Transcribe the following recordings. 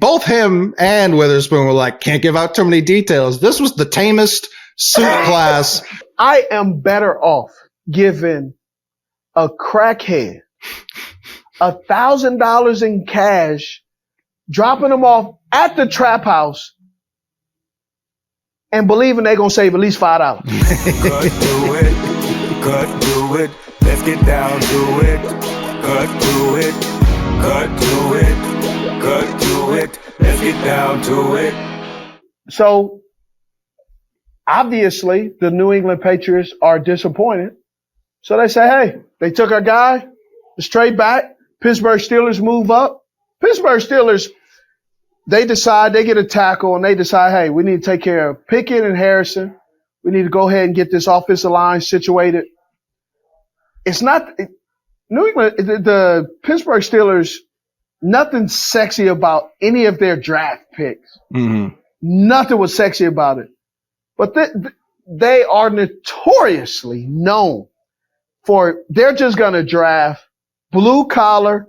both him and Witherspoon were like, can't give out too many details. This was the tamest suit class. I am better off giving a crackhead $1,000 in cash, dropping them off at the trap house, and believing they're going to save at least $5. Cut to it. Cut to it. Let's get down to it. Cut to it. Cut to it. Cut to it. Let's get down to it. So, obviously, the New England Patriots are disappointed. So they say, hey, they took our guy, straight back. Pittsburgh Steelers move up. Pittsburgh Steelers, they get a tackle, and they decide, hey, we need to take care of Pickett and Harrison. We need to go ahead and get this offensive line situated. It's not New England, the Pittsburgh Steelers, nothing sexy about any of their draft picks. Mm-hmm. Nothing was sexy about it. But they are notoriously known for they're just going to draft blue collar,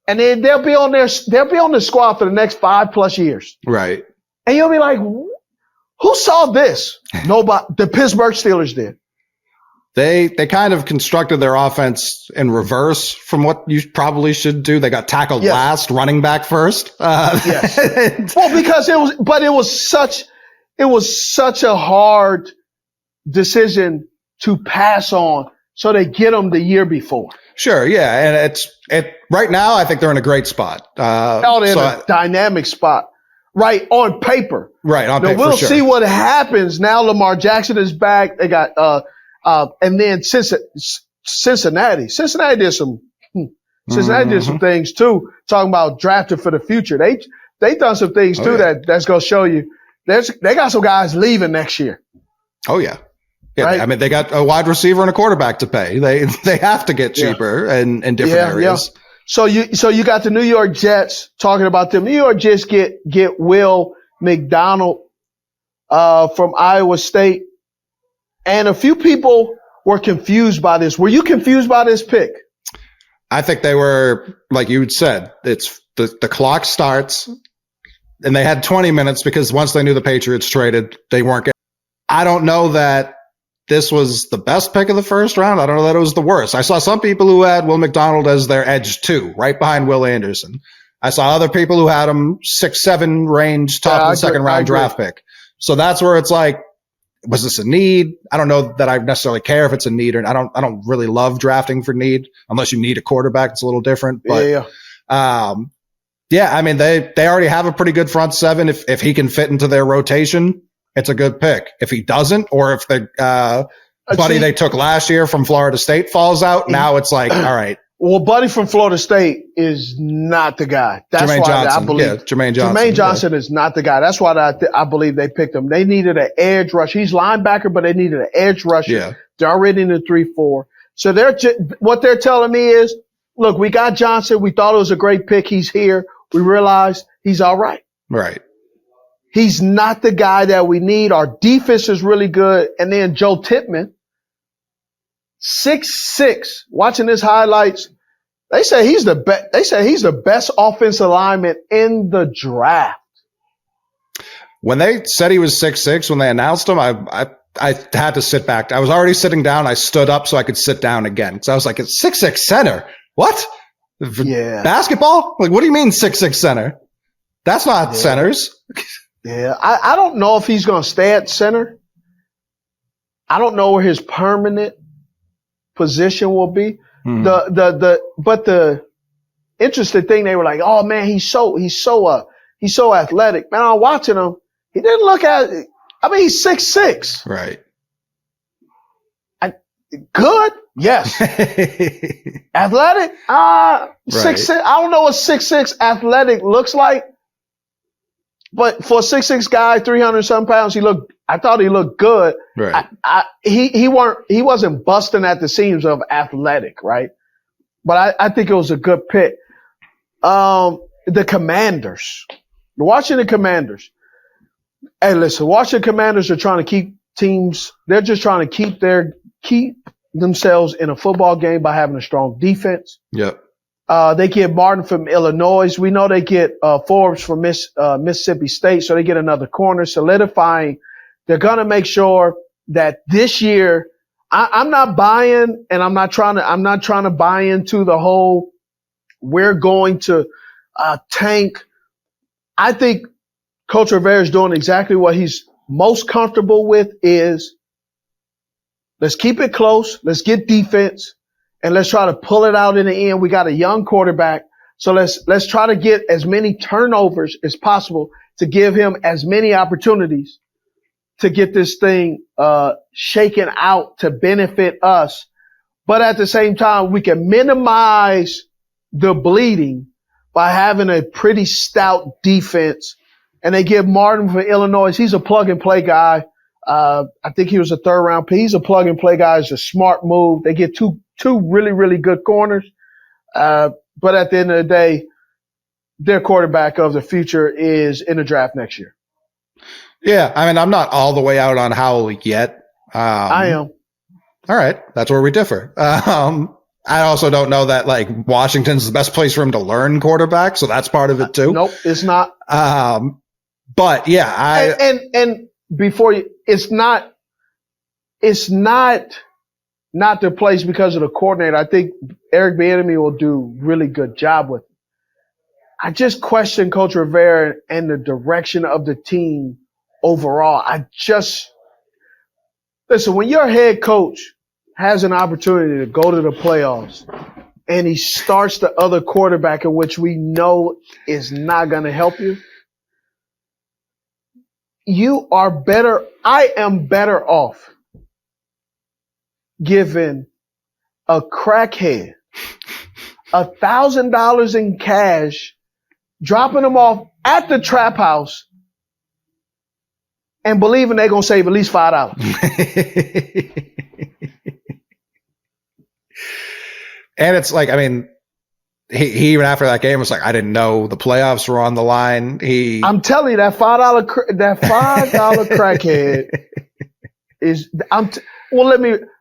and then they'll be on the squad for the next 5+ years. Right. And you'll be like, who saw this? Nobody. The Pittsburgh Steelers did. They kind of constructed their offense in reverse from what you probably should do. They got tackled last, running back first. Yes. Well, because it was such a hard decision to pass on. So they get them the year before. Sure, yeah, and right now I think they're in a great spot. They're in a dynamic spot, right on paper. Right on paper. We'll see what happens now. Lamar Jackson is back. They got and then Cincinnati. Cincinnati did some things too. Talking about drafting for the future. They done some things too that's gonna show you. They got some guys leaving next year. Oh yeah. Yeah, right? I mean, they got a wide receiver and a quarterback to pay. They have to get cheaper in different areas. Yeah. So you got the New York Jets talking about them. New York Jets get Will McDonald from Iowa State, and a few people were confused by this. Were you confused by this pick? I think they were, like you said. It's the clock starts, and they had 20 minutes because once they knew the Patriots traded, they weren't getting. I don't know that this was the best pick of the first round. I don't know that it was the worst. I saw some people who had Will McDonald as their edge 2, right behind Will Anderson. I saw other people who had him 6-7 range, top of the second round draft pick. So that's where it's like, was this a need? I don't know that I necessarily care if it's a need, or I don't really love drafting for need unless you need a quarterback. It's a little different, but I mean, they already have a pretty good front seven. If he can fit into their rotation, it's a good pick. If he doesn't, or if the buddy they took last year from Florida State falls out, now it's like, all right. Well, buddy from Florida State is not the guy. That's Jermaine why Johnson. I believe Jermaine Johnson. Jermaine Johnson is not the guy. That's why I believe they picked him. They needed an edge rush. He's linebacker, but they needed an edge rusher. Yeah. They're already in the 3-4. So what they're telling me is, look, we got Johnson. We thought it was a great pick. He's here. We realized he's all right. Right. He's not the guy that we need. Our defense is really good. And then Joe Tippmann, 6'6", watching his highlights, they say he's the best. They say he's the best offensive lineman in the draft. When they said he was 6'6", when they announced him, I had to sit back. I was already sitting down. I stood up so I could sit down again. So I was like, it's 6'6" center. What? Yeah. Basketball? Like, what do you mean 6'6" center? That's not centers. Yeah, I don't know if he's going to stay at center. I don't know where his permanent position will be. But the interesting thing, they were like, oh man, he's so athletic. Man, I'm watching him. He didn't look he's 6'6". Right. Good? Yes. Athletic? 6'6". I don't know what 6'6" athletic looks like. But for a 6'6" guy, 300-something pounds, I thought he looked good. Right. He wasn't busting at the seams of athletic, right? But I think it was a good pick. The Commanders. The Washington Commanders. Hey, listen, Washington Commanders are trying to keep teams, they're just trying to keep themselves in a football game by having a strong defense. Yep. They get Martin from Illinois. We know they get Forbes from Mississippi State, so they get another corner, solidifying. They're going to make sure that this year, I'm not buying, and I'm not trying to buy into the whole we're going to tank. I think Coach Rivera is doing exactly what he's most comfortable with is let's keep it close, let's get defense, and let's try to pull it out in the end. We got a young quarterback, so let's try to get as many turnovers as possible to give him as many opportunities to get this thing shaken out to benefit us. But at the same time, we can minimize the bleeding by having a pretty stout defense. And they give Martin from Illinois. He's a plug-and-play guy. I think he was a third-round pick. He's a plug-and-play guy. It's a smart move. They get two really, really good corners. But at the end of the day, their quarterback of the future is in the draft next year. Yeah, I mean, I'm not all the way out on Howell yet. I am. All right, that's where we differ. I also don't know that like Washington's the best place for him to learn quarterback, so that's part of it too. Nope, it's not. But yeah, and before you, it's not their place because of the coordinator. I think Eric Bieniemy will do a really good job with it. I just question Coach Rivera and the direction of the team overall. Listen, when your head coach has an opportunity to go to the playoffs and he starts the other quarterback in which we know is not going to help you, you are better. I am better off giving a crackhead $1,000 in cash, dropping them off at the trap house, and believing they're going to save at least $5. And it's like, I mean, he even after that game was like, I didn't know the playoffs were on the line. I'm telling you, that $5 crackhead is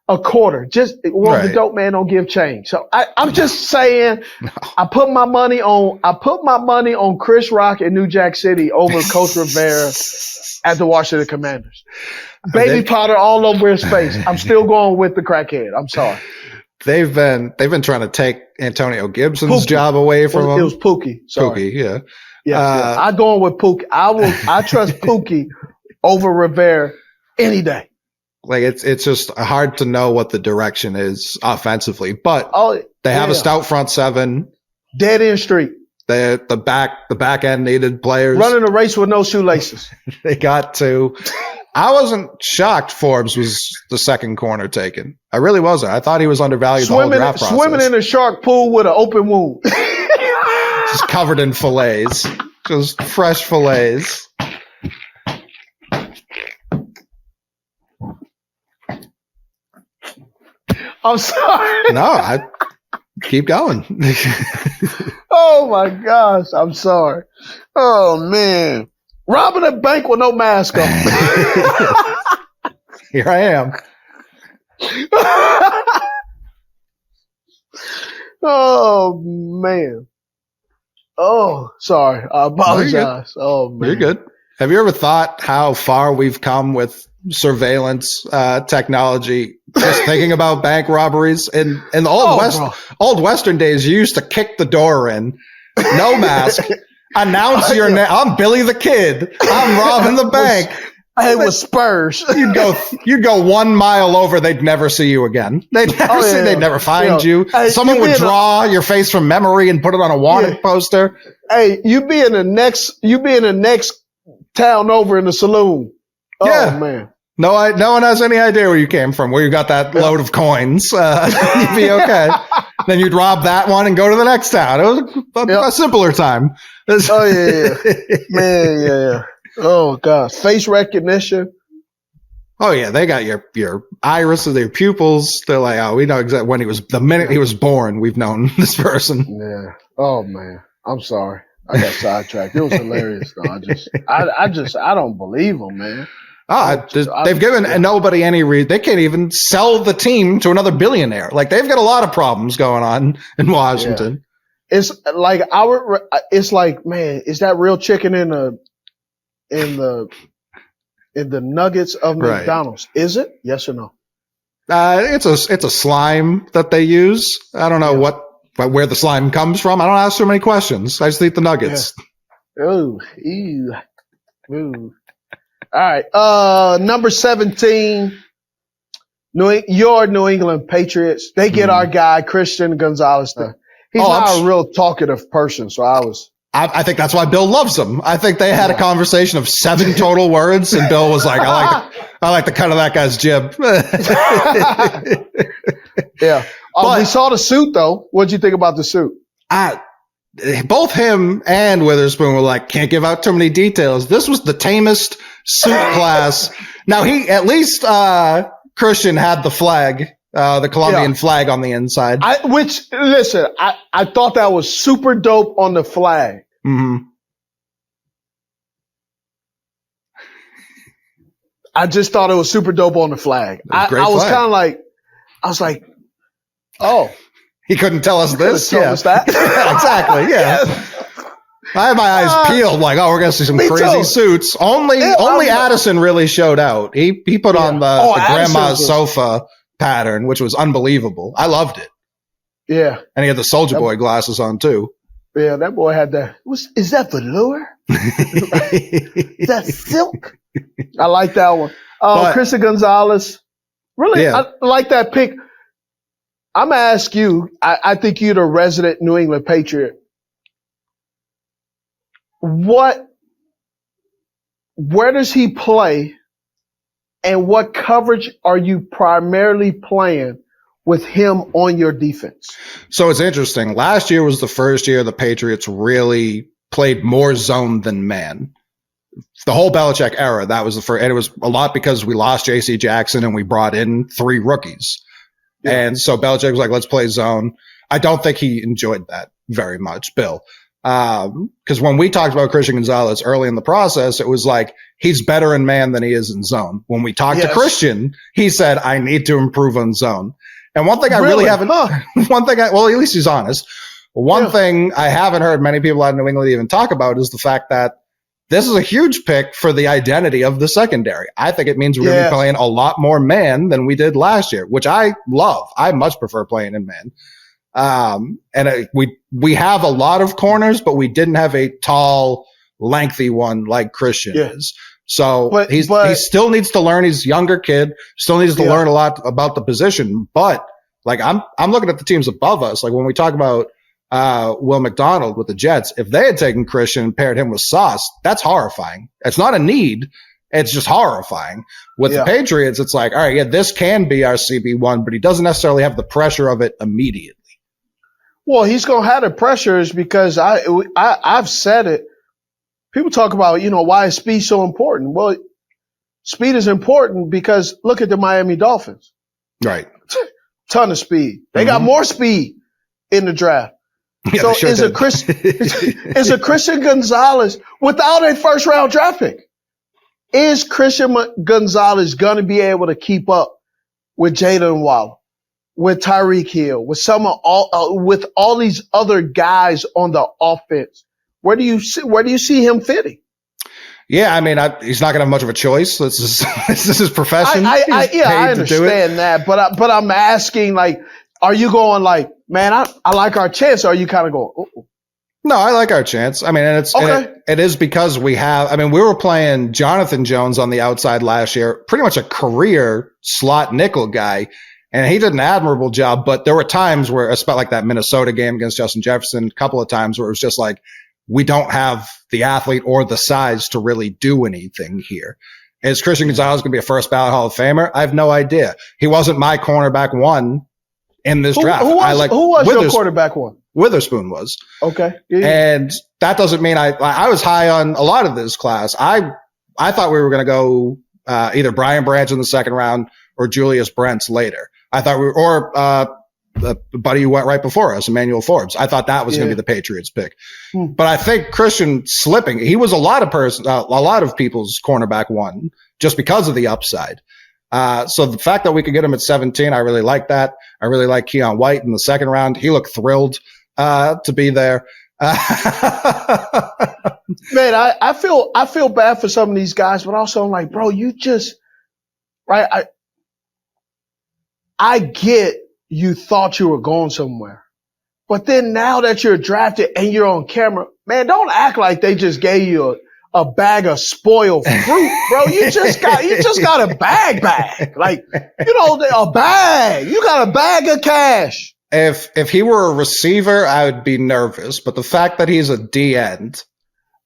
a quarter. Right. The dope man don't give change. So I'm just saying, no. I put my money on Chris Rock in New Jack City over Coach Rivera at the Washington Commanders. Baby powder all over his face. I'm still going with the crackhead. I'm sorry. They've been trying to take Antonio Gibson's job away from him. It was Pookie. Sorry. Pookie, yeah. Yeah, I'm going with Pookie. I trust Pookie over Rivera any day. Like it's just hard to know what the direction is offensively, but they have a stout front seven. Dead end street. The back end needed players. Running a race with no shoelaces. They got to. I wasn't shocked Forbes was the second corner taken. I really wasn't. I thought he was undervalued the whole draft process. Swimming in a shark pool with an open wound. Just covered in fillets. Just fresh fillets. I'm sorry. No, I keep going. Oh my gosh, I'm sorry. Oh man. Robbing a bank with no mask on. Here I am. Oh man. Oh, sorry. I apologize. Oh man. You're good. Have you ever thought how far we've come with surveillance technology? Just thinking about bank robberies in the old Western days, you used to kick the door in, no mask, announce your name. I'm Billy the Kid. I'm robbing the bank. It was Spurs. You'd go 1 mile over. They'd never see you again. They'd never find you. Someone would draw your face from memory and put it on a wanted poster. Hey, you be in the next town over in the saloon. Oh man. No one has any idea where you came from, where you got that load of coins. You'd be okay. Then you'd rob that one and go to the next town. It was a simpler time. Oh, yeah. Man, yeah. Oh, gosh. Face recognition. Oh, yeah. They got your irises, their pupils. They're like, oh, we know exactly when the minute he was born, we've known this person. Yeah. Oh, man. I'm sorry. I got sidetracked. It was hilarious, though. I don't believe them, man. They've given nobody any reason. They can't even sell the team to another billionaire. Like, they've got a lot of problems going on in Washington. It's like it's like, man, is that real chicken in the nuggets of McDonald's? Is it? Yes or no? It's a slime that they use. I don't know where the slime comes from. I don't ask too many questions. I just eat the nuggets. Yeah. Oh, ew. Ooh. All right. Number 17, your New England Patriots. They get our guy, Christian Gonzalez. He's not a real talkative person, so I think that's why Bill loves him. I think they had a conversation of 7 total words, and Bill was like, I like the cut of that guy's jib. Yeah. We saw the suit, though. What'd you think about the suit? Both him and Witherspoon were like, can't give out too many details. This was the tamest suit class. Now, at least Christian had the flag, the Colombian flag on the inside. I thought that was super dope on the flag. Mm-hmm. I just thought it was super dope on the flag. I was kind of like, oh. He couldn't tell us this. Tell us that. Exactly. Yeah. I had my eyes peeled, like, oh, we're gonna see some crazy suits. Only Addison really showed out. He put on the grandma's sofa pattern, which was unbelievable. I loved it. Yeah. And he had the Soldier Boy glasses on too. Yeah, that boy had that. Is that velour? Is that silk? I like that one. Christian Gonzalez. Really, I like that pick. I'm going to ask you, I think you're the resident New England Patriot. Where does he play, and what coverage are you primarily playing with him on your defense? So it's interesting. Last year was the first year the Patriots really played more zone than man. The whole Belichick era, that was the first, and it was a lot because we lost J.C. Jackson and we brought in 3 rookies. Yeah. And so Belichick was like, let's play zone. I don't think he enjoyed that very much, Bill. Because when we talked about Christian Gonzalez early in the process, it was like, he's better in man than he is in zone. When we talked to Christian, he said, I need to improve on zone. And one thing I really haven't, at least he's honest. One thing I haven't heard many people out of New England even talk about is the fact that this is a huge pick for the identity of the secondary. I think it means we're going to be playing a lot more man than we did last year, which I love. I much prefer playing in man. We have a lot of corners, but we didn't have a tall, lengthy one like Christian is. So he still needs to learn. He's a younger kid, still needs to learn a lot about the position. But like I'm looking at the teams above us. Like when we talk about Will McDonald with the Jets, if they had taken Christian and paired him with Sauce, that's horrifying. It's not a need. It's just horrifying. With the Patriots, it's like, all right, this can be our CB1, but he doesn't necessarily have the pressure of it immediately. Well, he's going to have the pressures because I've said it. People talk about, why is speed so important? Well, speed is important because look at the Miami Dolphins. Right. Ton of speed. They got more speed in the draft. Yeah, so is a Christian Gonzalez without a first round draft pick? Is Christian Gonzalez going to be able to keep up with Jalen Waddle, with Tyreek Hill, with with all these other guys on the offense? Where do you see him fitting? Yeah, I mean, he's not going to have much of a choice. This is his profession. I understand that, but I'm asking, like, are you going like, man, I like our chance? Or are you kind of going, uh-oh? No, I like our chance. I mean, and it is because we were playing Jonathan Jones on the outside last year, pretty much a career slot nickel guy. And he did an admirable job, but there were times where, especially like that Minnesota game against Justin Jefferson, a couple of times where it was just like, we don't have the athlete or the size to really do anything here. Is Christian Gonzalez going to be a first ballot Hall of Famer? I have no idea. He wasn't my cornerback one in this draft. Who was your quarterback one? Witherspoon was. Okay. Yeah. And that doesn't mean I was high on a lot of this class. I thought we were going to go either Brian Branch in the second round or Julius Brents later. I thought the buddy who went right before us, Emmanuel Forbes. I thought that was going to be the Patriots pick. But I think Christian slipping, he was a lot of people's cornerback one just because of the upside. So the fact that we could get him at 17, I really like that. I really like Keon White in the second round. He looked thrilled to be there. Man, I feel bad for some of these guys, but also I'm like, bro, you just right. I get you thought you were going somewhere, but then now that you're drafted and you're on camera, man, don't act like they just gave you a bag of spoiled fruit, bro. You just got a bag. Like, a bag. You got a bag of cash. If he were a receiver, I would be nervous. But the fact that he's a D end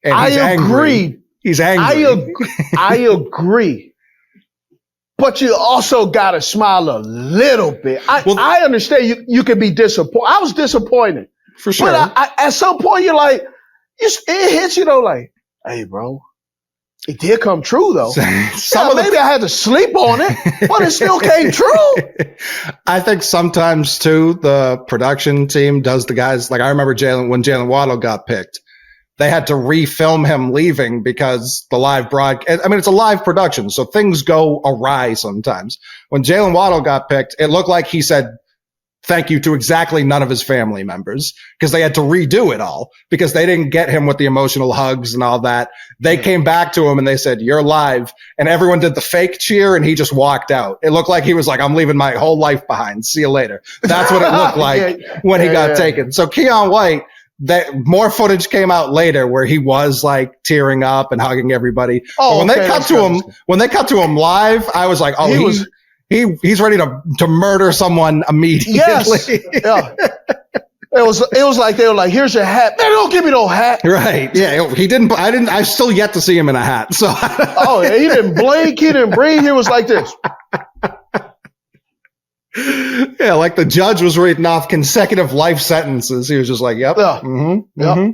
and he's angry. He's angry. I agree. But you also got to smile a little bit. I understand you can be disappointed. I was disappointed. For sure. But at some point, you're like, it hits you though, like, hey, bro, it did come true though. Maybe I had to sleep on it, but it still came true. I think sometimes too, the production team does the guys, like I remember when Jalen Waddle got picked, they had to refilm him leaving because the live broadcast, I mean, it's a live production, so things go awry sometimes. When Jalen Waddle got picked, it looked like he said thank you to exactly none of his family members because they had to redo it all because they didn't get him with the emotional hugs and all that. They came back to him and they said, you're live. And everyone did the fake cheer and he just walked out. It looked like he was like, I'm leaving my whole life behind. See you later. That's what it looked like when he got taken. So Keon White, that more footage came out later where he was like tearing up and hugging everybody. Oh, when they cut to him live, I was like, oh, he's ready to murder someone immediately. Yes. Yeah. It was like they were like, here's your hat. Man, don't give me no hat. Right. Yeah. I've still yet to see him in a hat. So he didn't blink, he didn't breathe. He was like this. Yeah, like the judge was reading off consecutive life sentences. He was just like, yep. Yeah. Mm-hmm, yep. Mm-hmm.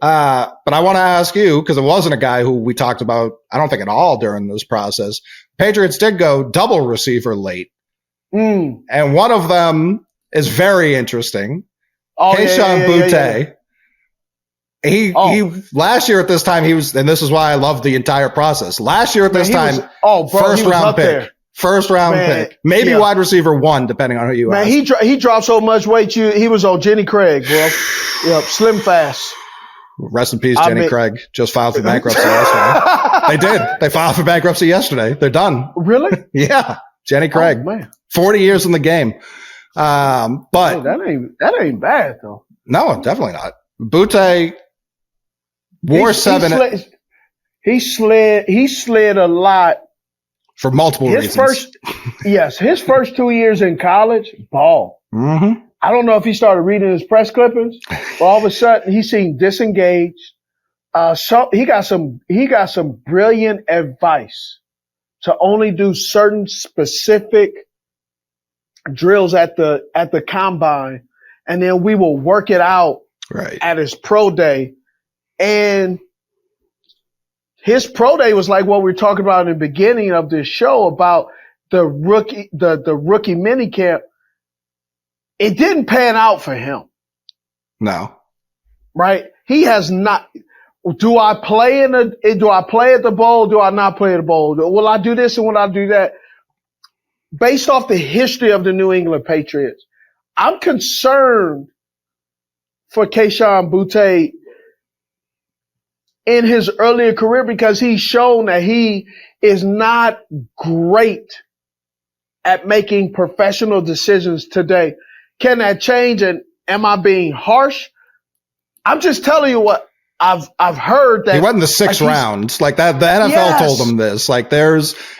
But I want to ask you, because it wasn't a guy who we talked about, I don't think at all during this process. Patriots did go double receiver late. And one of them is very interesting. Kayshon Boutte. He last year at this time, he was, and this is why I love the entire process. Last year at this time, first round pick. There. First round pick, maybe wide receiver 1, depending on who you ask. He dropped so much weight. He was on Jenny Craig, bro. Yep, slim fast. Rest in peace, Jenny Craig. Just filed for bankruptcy yesterday. They did. They filed for bankruptcy yesterday. They're done. Really? Yeah, Jenny Craig. Oh, man. 40 years in the game. But that ain't bad though. No, definitely not. Boutte wore 7. He slid a lot. For multiple reasons. His first 2 years in college, ball. Mm-hmm. I don't know if he started reading his press clippings, but all of a sudden he seemed disengaged. So he got some brilliant advice to only do certain specific drills at the combine, and then we will work it out at his pro day. And his pro day was like what we were talking about in the beginning of this show about the rookie minicamp. It didn't pan out for him. No. Right? He has not. Do I play at the bowl? Do I not play at the bowl? Will I do this and will I do that? Based off the history of the New England Patriots, I'm concerned for Kayshon Boutte in his earlier career because he's shown that he is not great at making professional decisions today. Can that change? And am I being harsh? I'm just telling you what I've heard that he went in the 6th round. Like that, the NFL told him this. Like trying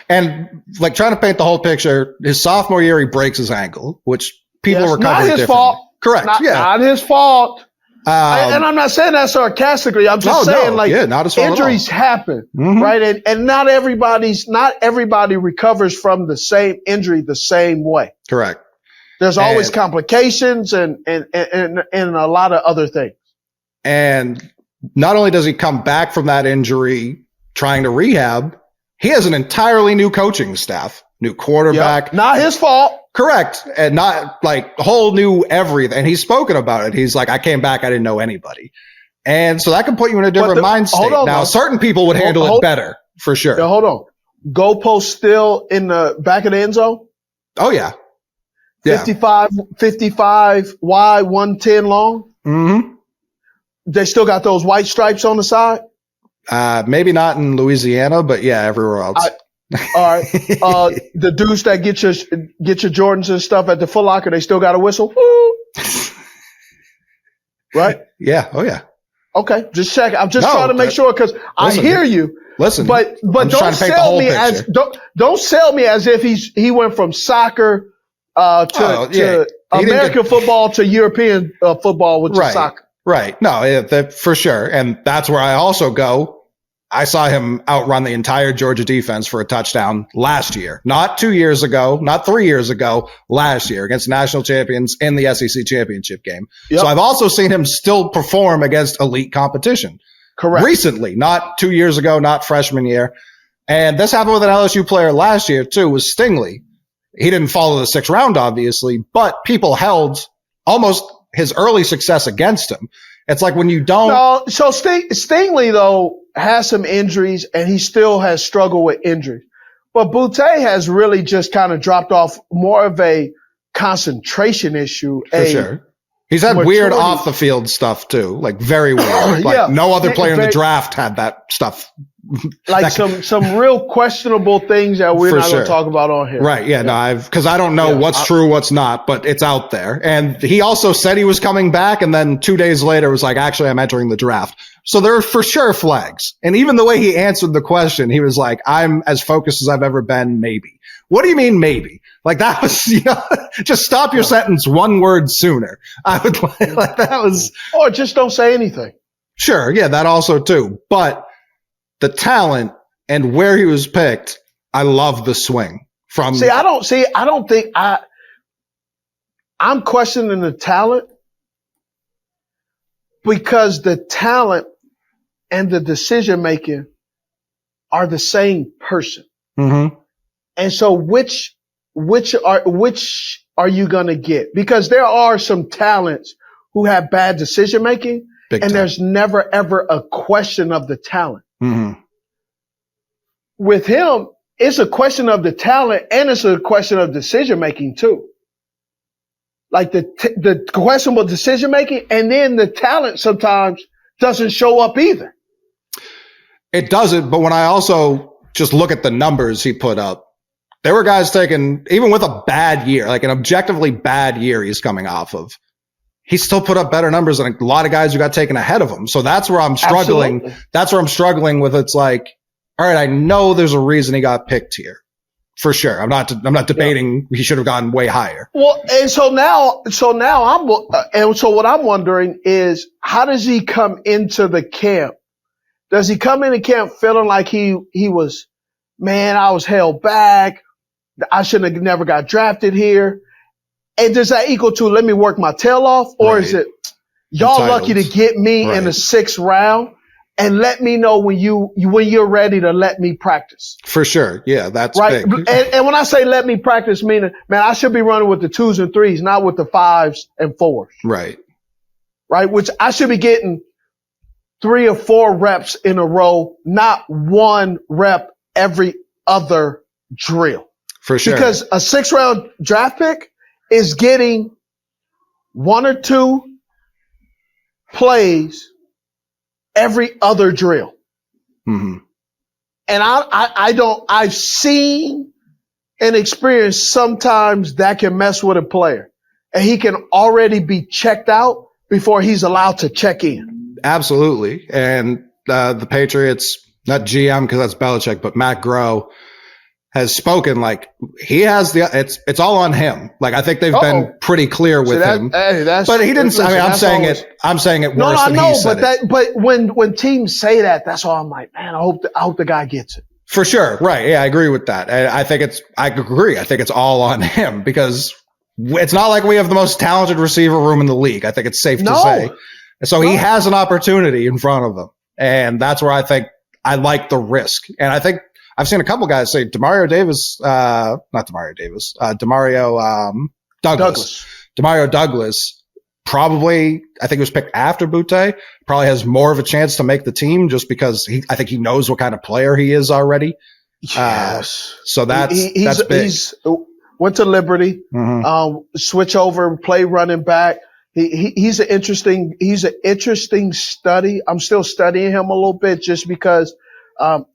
to paint the whole picture. His sophomore year, he breaks his ankle, which people recover differently. Not his fault. Correct. Not his fault. And I'm not saying that sarcastically. I'm just saying, not as injuries happen, right? And not everybody recovers from the same injury the same way. Correct. There's always complications and a lot of other things. And not only does he come back from that injury trying to rehab, he has an entirely new coaching staff, new quarterback. Yep. Not his fault. Correct. And not like whole new everything. And he's spoken about it. He's like, I came back, I didn't know anybody. And so that can put you in a different mind state. Now, certain people would handle it better, for sure. Now, hold on. Goalpost still in the back of the end zone? Oh, yeah. 55 wide, 110 long? Mm-hmm. They still got those white stripes on the side? Maybe not in Louisiana, but yeah, everywhere else. All right. The dudes that get your Jordans and stuff at the Foot Locker, they still got a whistle? Woo! Right? Yeah. Oh, yeah. Okay. Just check. I'm just trying to make sure because I hear you. Listen, but don't sell me as don't sell me as if he went from soccer to American football to European football, which is soccer. Right. No, for sure. And that's where I also go. I saw him outrun the entire Georgia defense for a touchdown last year, not 2 years ago, not 3 years ago, last year against national champions in the SEC championship game. Yep. So I've also seen him still perform against elite competition. Correct. Recently, not 2 years ago, not freshman year. And this happened with an LSU player last year too, was Stingley. He didn't follow the 6th round, obviously, but people held almost his early success against him. It's like when you don't. No, so Stingley, though, has some injuries, and he still has struggled with injuries. But Boutte has really just kind of dropped off more of a concentration issue. For sure. He's had weird off the field stuff, too. Like, very weird. Like, no other player in the draft had that stuff. Like some real questionable things that we're not going to talk about on here. Right. Yeah. No, because I don't know what's true, what's not, but it's out there. And he also said he was coming back. And then 2 days later was like, actually, I'm entering the draft. So there are for sure flags. And even the way he answered the question, he was like, I'm as focused as I've ever been. Maybe. What do you mean? Maybe? Like that was, just stop your sentence one word sooner. I would like that was. Or just don't say anything. Sure. Yeah. That also too. But the talent and where he was picked, I love the swing from. I don't think I'm questioning the talent because the talent and the decision making are the same person. Mm-hmm. And so which are you going to get? Because there are some talents who have bad decision making and there's never ever a question of the talent. Mm-hmm. With him, it's a question of the talent and it's a question of decision making too. Like the questionable decision making, and then the talent sometimes doesn't show up either. It doesn't, but when I also just look at the numbers he put up, there were guys taken, even with a bad year, like an objectively bad year he's coming off of. He still put up better numbers than a lot of guys who got taken ahead of him. So that's where I'm struggling. Absolutely. That's where I'm struggling with. It's like, all right, I know there's a reason he got picked here. For sure. I'm not debating he should have gone way higher. Well, and so now what I'm wondering is, how does he come into the camp? Does he come into camp feeling like he was, man, I was held back. I shouldn't have never got drafted here. And does that equal to let me work my tail off? Or is it y'all lucky to get me in the 6th round and let me know when you're ready to let me practice? For sure. Yeah, that's right. big. And when I say let me practice, meaning, man, I should be running with the 2s and 3s, not with the 5s and 4s. Right. Right. Which I should be getting 3 or 4 reps in a row, not 1 rep every other drill. For sure. Because a 6th round draft pick is getting 1 or 2 plays every other drill. Mm-hmm. And I've seen and experienced sometimes that can mess with a player, and he can already be checked out before he's allowed to check in. Absolutely. And the Patriots, not GM because that's Belichick, but Matt Groh has spoken like he has it's all on him. Like I think they've been pretty clear with him. But he didn't. I mean, I'm saying it worse than he said it. But when teams say that, that's all I'm like, man. I hope the guy gets it. For sure, right? Yeah, I agree with that. I agree. I think it's all on him because it's not like we have the most talented receiver room in the league. I think it's safe to say. So he has an opportunity in front of him, and that's where I think I like the risk. And I think I've seen a couple guys say Demario Douglas probably, I think he was picked after Boutte, probably has more of a chance to make the team just because I think he knows what kind of player he is already. Yes. So that's big. He's went to Liberty, switch over and play running back. He's an interesting study. I'm still studying him a little bit just because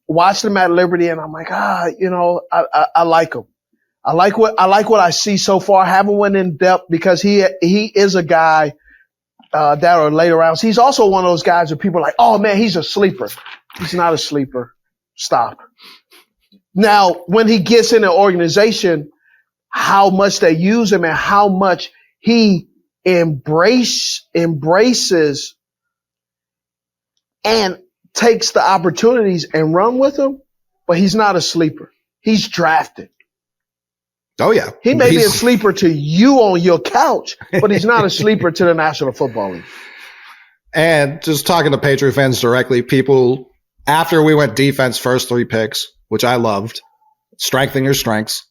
watched him at Liberty and I'm like, I like him. I like what I see so far. I haven't went in depth because he is a guy that are later rounds. He's also one of those guys where people are like, oh man, he's a sleeper. He's not a sleeper. Stop. Now, when he gets in an organization, how much they use him and how much he embraces and takes the opportunities and run with them, but he's not a sleeper. He's drafted. Oh yeah. He may be a sleeper to you on your couch, but he's not a sleeper to the National Football League. And just talking to Patriot fans directly, people, after we went defense first 3 picks, which I loved, strengthening your strengths.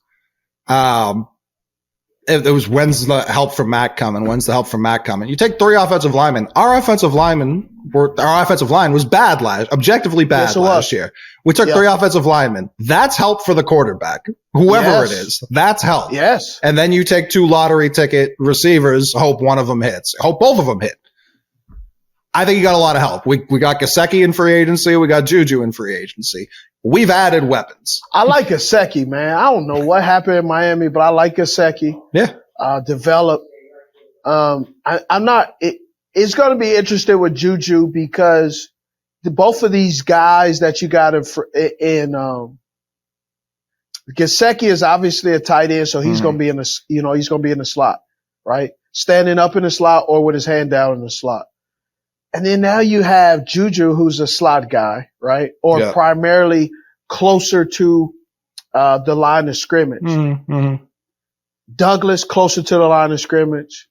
It was when's the help from Mac coming? When's the help from Mac coming? You take 3 offensive linemen. Our offensive line was bad objectively bad last year. We took 3 offensive linemen. That's help for the quarterback, whoever it is. That's help. Yes. And then you take 2 lottery ticket receivers. Hope one of them hits. Hope both of them hit. I think you got a lot of help. We got Gesicki in free agency. We got Juju in free agency. We've added weapons. I like Gesicki, man. I don't know what happened in Miami, but I like Gesicki. Yeah. Develop. I'm not. It's going to be interesting with Juju because both of these guys that you got in Gesicki is obviously a tight end, so he's going to be he's going to be in the slot, right? Standing up in the slot or with his hand down in the slot. And then now you have Juju, who's a slot guy, right? Or primarily closer to the line of scrimmage. Mm-hmm. Douglas closer to the line of scrimmage.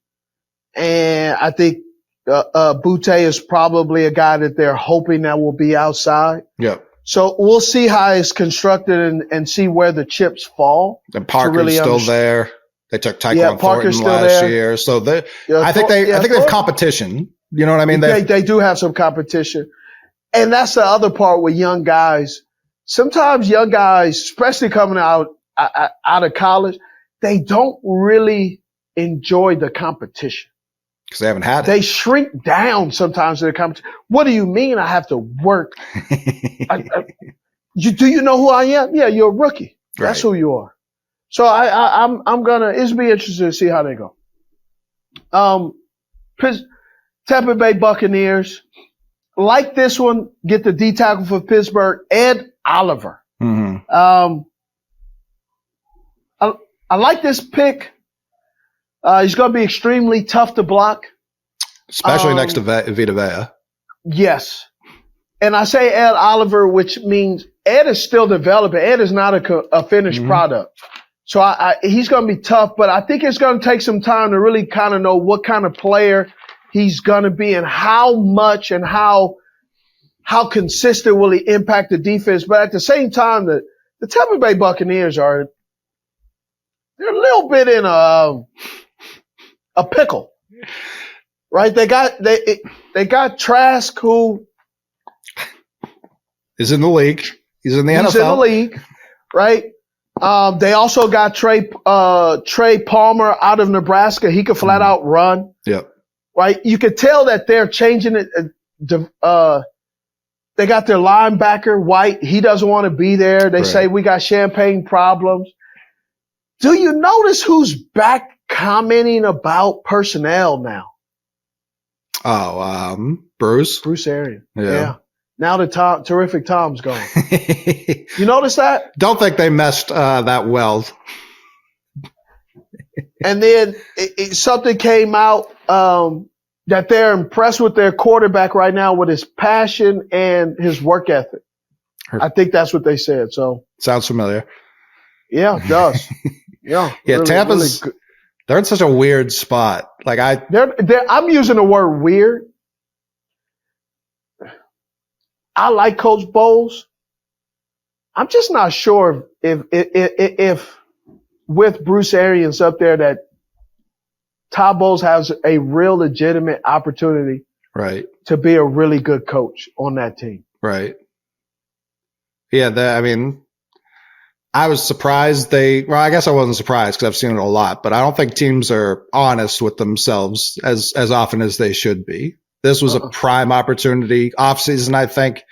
And I think Butte is probably a guy that they're hoping that will be outside. Yeah. So we'll see how it's constructed and see where the chips fall. And Parker's still there. They took Tyquan Thornton last year. So I think they have competition. You know what I mean? They do have some competition. And that's the other part with young guys. Sometimes young guys, especially coming out of college, they don't really enjoy the competition. Because they haven't had it. They shrink down sometimes to the competition. What do you mean I have to work? Do you know who I am? Yeah, you're a rookie. That's who you are. So it'll be interesting to see how they go. Tampa Bay Buccaneers, like this one, get the D tackle for Pittsburgh, Ed Oliver. Mm-hmm. I like this pick. He's going to be extremely tough to block. Especially next to Vita Vea. Yes. And I say Ed Oliver, which means Ed is still developing. Ed is not a finished product. So he's going to be tough, but I think it's going to take some time to really kind of know what kind of player he's going to be and how much and how consistent will he impact the defense. But at the same time, the Tampa Bay Buccaneers they're a little bit in a pickle, right? They got Trask, who is in the league. He's in the NFL. He's in the league, right? They also got Trey Palmer out of Nebraska. He could flat out run. Yep. Right? You could tell that they're changing it. They got their linebacker, White. He doesn't want to be there. They say we got champagne problems. Do you notice who's back commenting about personnel now? Oh, Bruce? Bruce Arians. Yeah. Now the terrific Tom's gone. You notice that? Don't think they messed that well. And then something came out that they're impressed with their quarterback right now with his passion and his work ethic. I think that's what they said. So sounds familiar. Yeah, it does. Yeah. Really, Tampa's really they're in such a weird spot. Like I'm using the word weird. I like Coach Bowles. I'm just not sure if with Bruce Arians up there that Todd Bowles has a real legitimate opportunity to be a really good coach on that team. Right. Yeah, I was surprised I guess I wasn't surprised because I've seen it a lot, but I don't think teams are honest with themselves as often as they should be. This was a prime opportunity offseason, I think,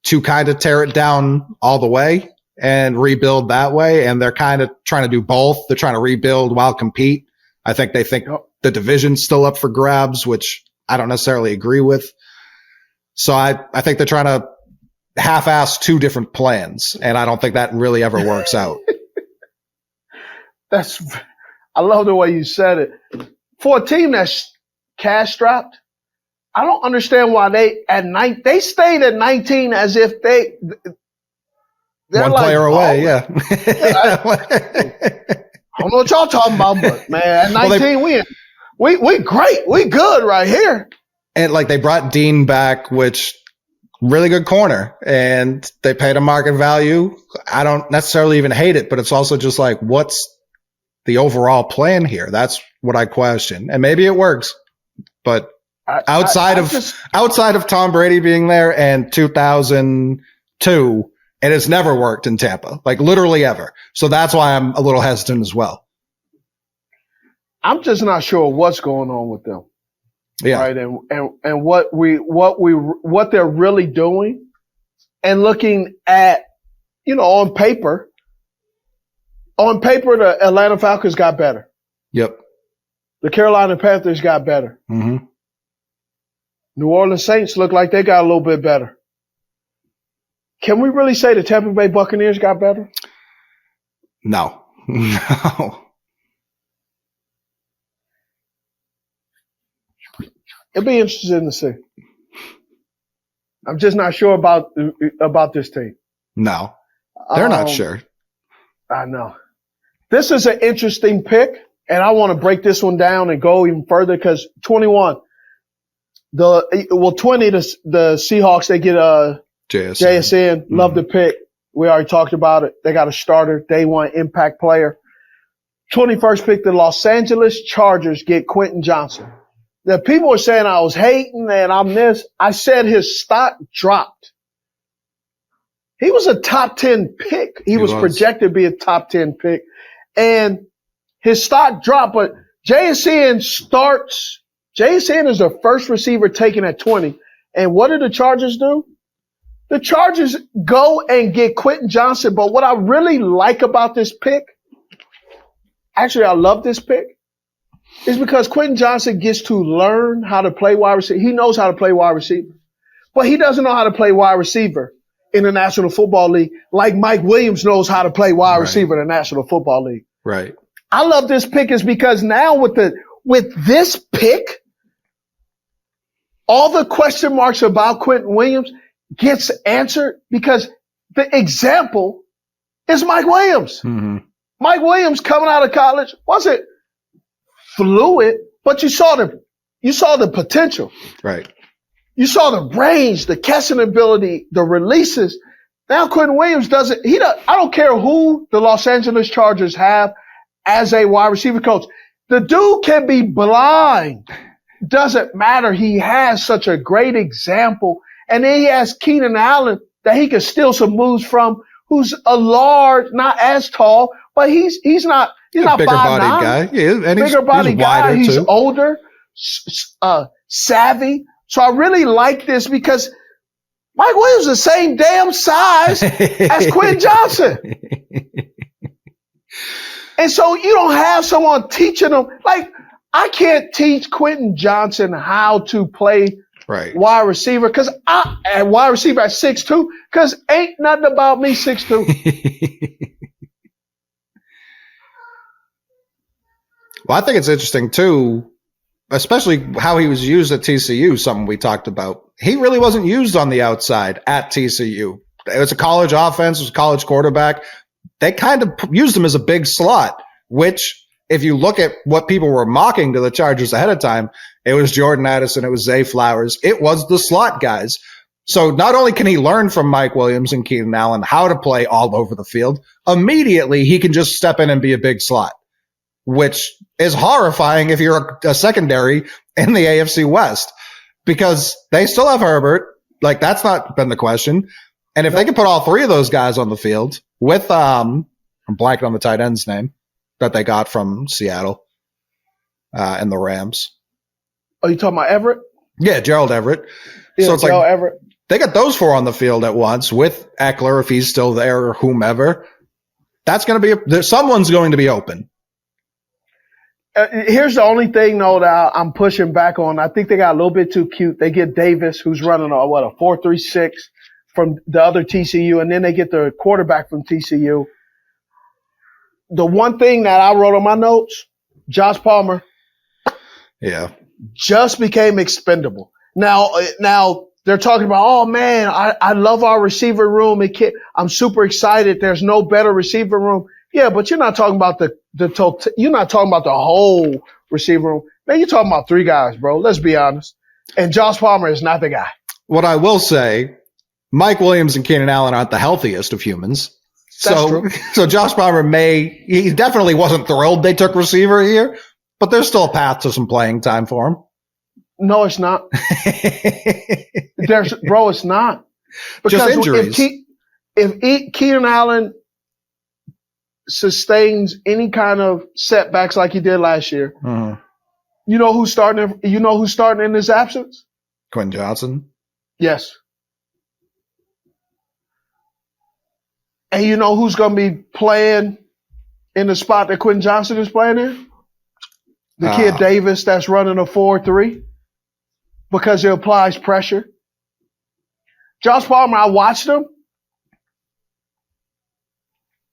to kind of tear it down all the way and rebuild that way. And they're kind of trying to do both. They're trying to rebuild while compete. I think they think the division's still up for grabs, which I don't necessarily agree with. So I think they're trying to half-ass two different plans, and I don't think that really ever works out. I love the way you said it. For a team that's cash-strapped, I don't understand why they stayed at 19 as if they're one player away, yeah. I don't know what y'all talking about, but man, at 19 we great, we good right here. And like they brought Dean back, which really good corner, and they paid a market value. I don't necessarily even hate it, but it's also just like, what's the overall plan here? That's what I question. And maybe it works, but outside of Tom Brady being there and 2002, it has never worked in Tampa, like literally ever. So that's why I'm a little hesitant as well. I'm just not sure what's going on with them. Yeah. Right. And what they're really doing, and looking at, on paper, the Atlanta Falcons got better. Yep. The Carolina Panthers got better. Mm-hmm. New Orleans Saints look like they got a little bit better. Can we really say the Tampa Bay Buccaneers got better? No. No. It'll be interesting to see. I'm just not sure about this team. No, they're not sure. I know. This is an interesting pick, and I want to break this one down and go even further because 21, 20, the Seahawks, they get JSN. Love the pick. We already talked about it. They got a starter, day one impact player. 21st pick, the Los Angeles Chargers get Quentin Johnson. The people were saying I was hating and I'm this. I said his stock dropped. He was a top 10 pick. He was projected to be a top 10 pick. And his stock dropped, but JSN is the first receiver taken at 20. And what did the Chargers do? The Chargers go and get Quentin Johnson. But what I really like about this pick, actually I love this pick, is because Quentin Johnson gets to learn how to play wide receiver. He knows how to play wide receiver. But he doesn't know how to play wide receiver in the National Football League like Mike Williams knows how to play wide receiver in the National Football League. Right. I love this pick is because now with this pick, all the question marks about Quentin Williams gets answered because the example is Mike Williams. Mm-hmm. Mike Williams coming out of college wasn't fluid, but you saw the potential. Right. You saw the range, the catching ability, the releases. Now Quentin Williams doesn't. I don't care who the Los Angeles Chargers have as a wide receiver coach. The dude can be blind. Doesn't matter. He has such a great example, and then he has Keenan Allen that he can steal some moves from. Who's a large, not as tall, but he's not. He's not bigger 5'9". body guy. Yeah, and bigger body guy. He's too. older, savvy. So I really like this because Mike Williams is the same damn size as Quentin Johnson. And so you don't have someone teaching him. Like, I can't teach Quentin Johnson how to play wide receiver because wide receiver at 6'2", because ain't nothing about me 6'2". Well, I think it's interesting, too, especially how he was used at TCU, something we talked about. He really wasn't used on the outside at TCU. It was a college offense. It was a college quarterback. They kind of used him as a big slot, which, if you look at what people were mocking to the Chargers ahead of time, it was Jordan Addison, it was Zay Flowers. It was the slot guys. So not only can he learn from Mike Williams and Keenan Allen how to play all over the field, immediately he can just step in and be a big slot, which is horrifying if you're a secondary in the AFC West, because they still have Herbert. Like, that's not been the question. And if they can put all three of those guys on the field, with I'm blanking on the tight end's name that they got from Seattle and the Rams. Oh, you talking about Everett? Yeah, Gerald Everett. Yeah, so it's Gerald like Everett. they got those four on the field at once with Eckler if he's still there or whomever. That's going to be someone's going to be open. Here's the only thing, though, that I'm pushing back on. I think they got a little bit too cute. They get Davis, who's running a 4.36 from the other TCU, and then they get the quarterback from TCU. The one thing that I wrote on my notes, Josh Palmer, just became expendable. Now they're talking about, oh man, I love our receiver room. I'm super excited. There's no better receiver room. Yeah, but you're not talking about you're not talking about the whole receiver room. Man, you're talking about 3 guys, bro. Let's be honest. And Josh Palmer is not the guy. What I will say, Mike Williams and Keenan Allen aren't the healthiest of humans. That's true. So Josh Palmer he definitely wasn't thrilled they took receiver here, but there's still a path to some playing time for him. No, it's not. It's not. Because just injuries. If Keenan Allen sustains any kind of setbacks like he did last year, you know who's starting in his absence? Quentin Johnson. Yes. And you know who's going to be playing in the spot that Quentin Johnson is playing in? The kid Davis that's running a 4.3 because it applies pressure. Josh Palmer, I watched him.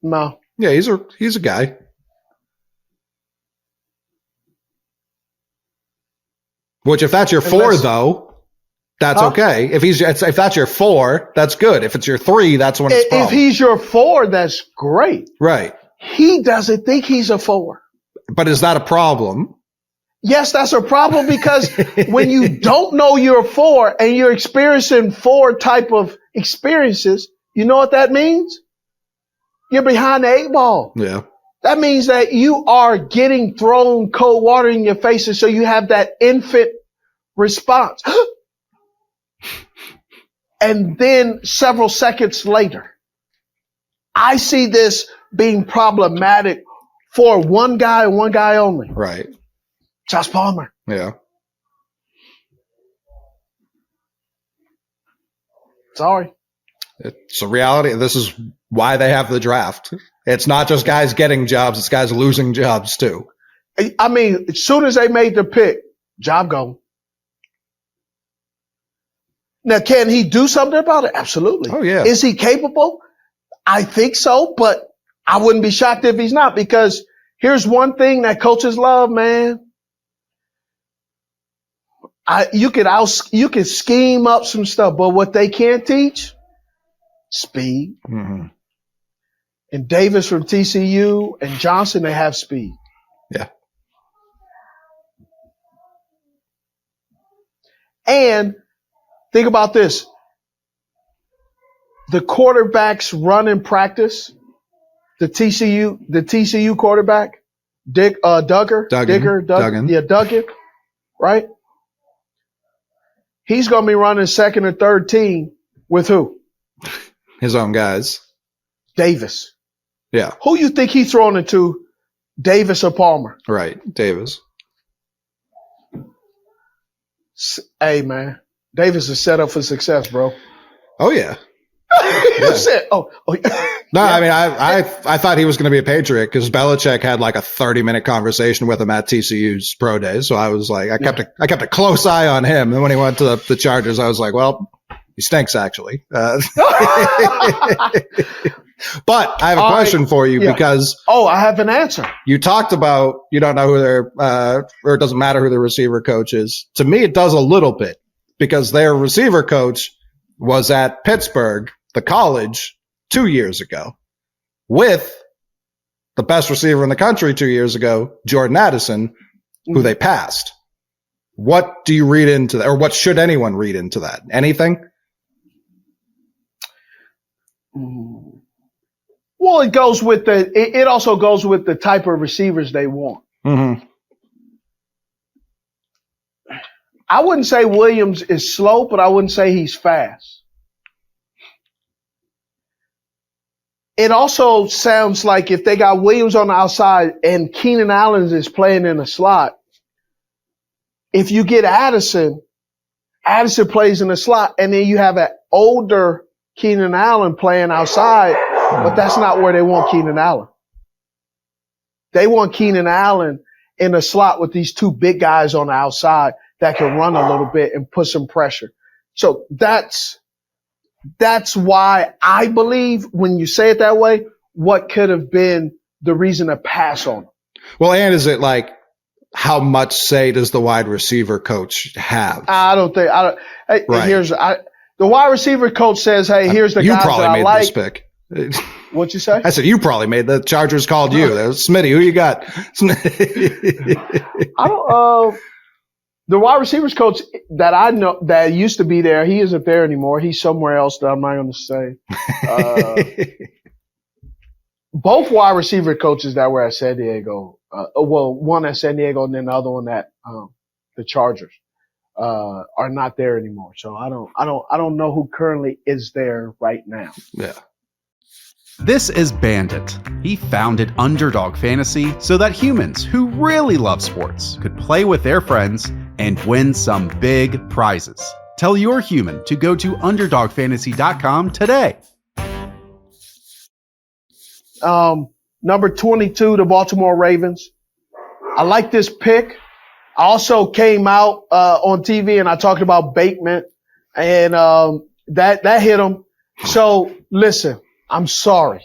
No. Yeah, he's a guy. Which, if that's your 4, though, that's okay. If that's your 4, that's good. If it's your 3, that's when it's problem. If he's your 4, that's great. Right. He doesn't think he's a 4. But is that a problem? Yes, that's a problem because when you don't know you're a 4 and you're experiencing 4 type of experiences, you know what that means? You're behind the 8 ball. Yeah. That means that you are getting thrown cold water in your face, and so you have that infant response. And then several seconds later, I see this being problematic for one guy and one guy only. Right. Josh Palmer. Yeah. Sorry. It's a reality. This is why they have the draft. It's not just guys getting jobs, it's guys losing jobs too. I mean, as soon as they made the pick, job gone. Now, can he do something about it? Absolutely. Oh, yeah. Is he capable? I think so, but I wouldn't be shocked if he's not, because here's one thing that coaches love, man. You could scheme up some stuff, but what they can't teach, speed. Mm-hmm. And Davis from TCU and Johnson, they have speed. Yeah. And think about this. The quarterbacks run in practice. The TCU quarterback, Duggan. Yeah, Duggan. Right? He's going to be running second or third team with who? His own guys. Davis. Yeah. Who you think he's throwing it to, Davis or Palmer? Right, Davis. Hey, man. Davis is set up for success, bro. Oh, yeah. No, yeah. I mean, I thought he was going to be a Patriot because Belichick had like a 30-minute conversation with him at TCU's pro day. So I was like, I kept a close eye on him. And when he went to the Chargers, I was like, well, he stinks actually. But I have a question for you because I have an answer. You talked about you don't know who their or it doesn't matter who their receiver coach is. To me, it does a little bit because their receiver coach was at Pittsburgh, the college, 2 years ago with the best receiver in the country 2 years ago, Jordan Addison, who they passed. What do you read into that, or what should anyone read into that? Anything? Well, it goes with it also goes with the type of receivers they want. Mm-hmm. I wouldn't say Williams is slow, but I wouldn't say he's fast. it also sounds like if they got Williams on the outside and Keenan Allen is playing in the slot, if you get Addison plays in the slot, and then you have an older Keenan Allen playing outside, but that's not where they want Keenan Allen. They want Keenan Allen in the slot with these two big guys on the outside that can run a little bit and put some pressure. So that's why I believe when you say it that way, what could have been the reason to pass on him. Well, and is it like, how much say does the wide receiver coach have? The wide receiver coach says, hey, here's the guys that I like. You probably made this pick. What'd you say? I said, you probably made the Chargers called you. Smitty, who you got? The wide receivers coach that I know that used to be there, he isn't there anymore. He's somewhere else that I'm not going to say. Both wide receiver coaches that were at San Diego, one at San Diego and then the other one at the Chargers, are not there anymore. So I don't know who currently is there right now. Yeah. This is Bandit. He founded Underdog Fantasy so that humans who really love sports could play with their friends and win some big prizes. Tell your human to go to UnderdogFantasy.com today. Number 22, the Baltimore Ravens. I like this pick. I also came out on TV and I talked about Bateman, and that hit him. So listen, I'm sorry.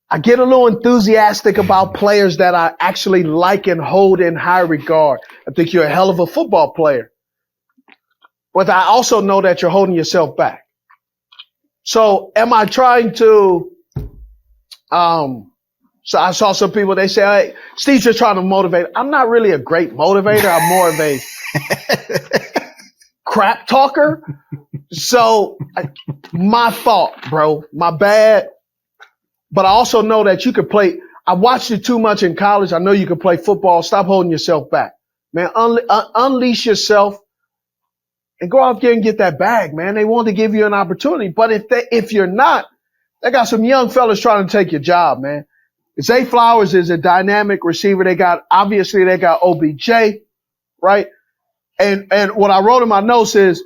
I get a little enthusiastic about players that I actually like and hold in high regard. I think you're a hell of a football player. But I also know that you're holding yourself back. So am I trying to so I saw some people, they say, hey, Steve's just trying to motivate. I'm not really a great motivator. I'm more of a crap talker. So my fault, bro. My bad. But I also know that you could play. I watched you too much in college. I know you could play football. Stop holding yourself back, man. Unleash yourself and go out there and get that bag, man. They want to give you an opportunity. But if you're not, they got some young fellas trying to take your job, man. Zay Flowers is a dynamic receiver. They got OBJ, right? And what I wrote in my notes is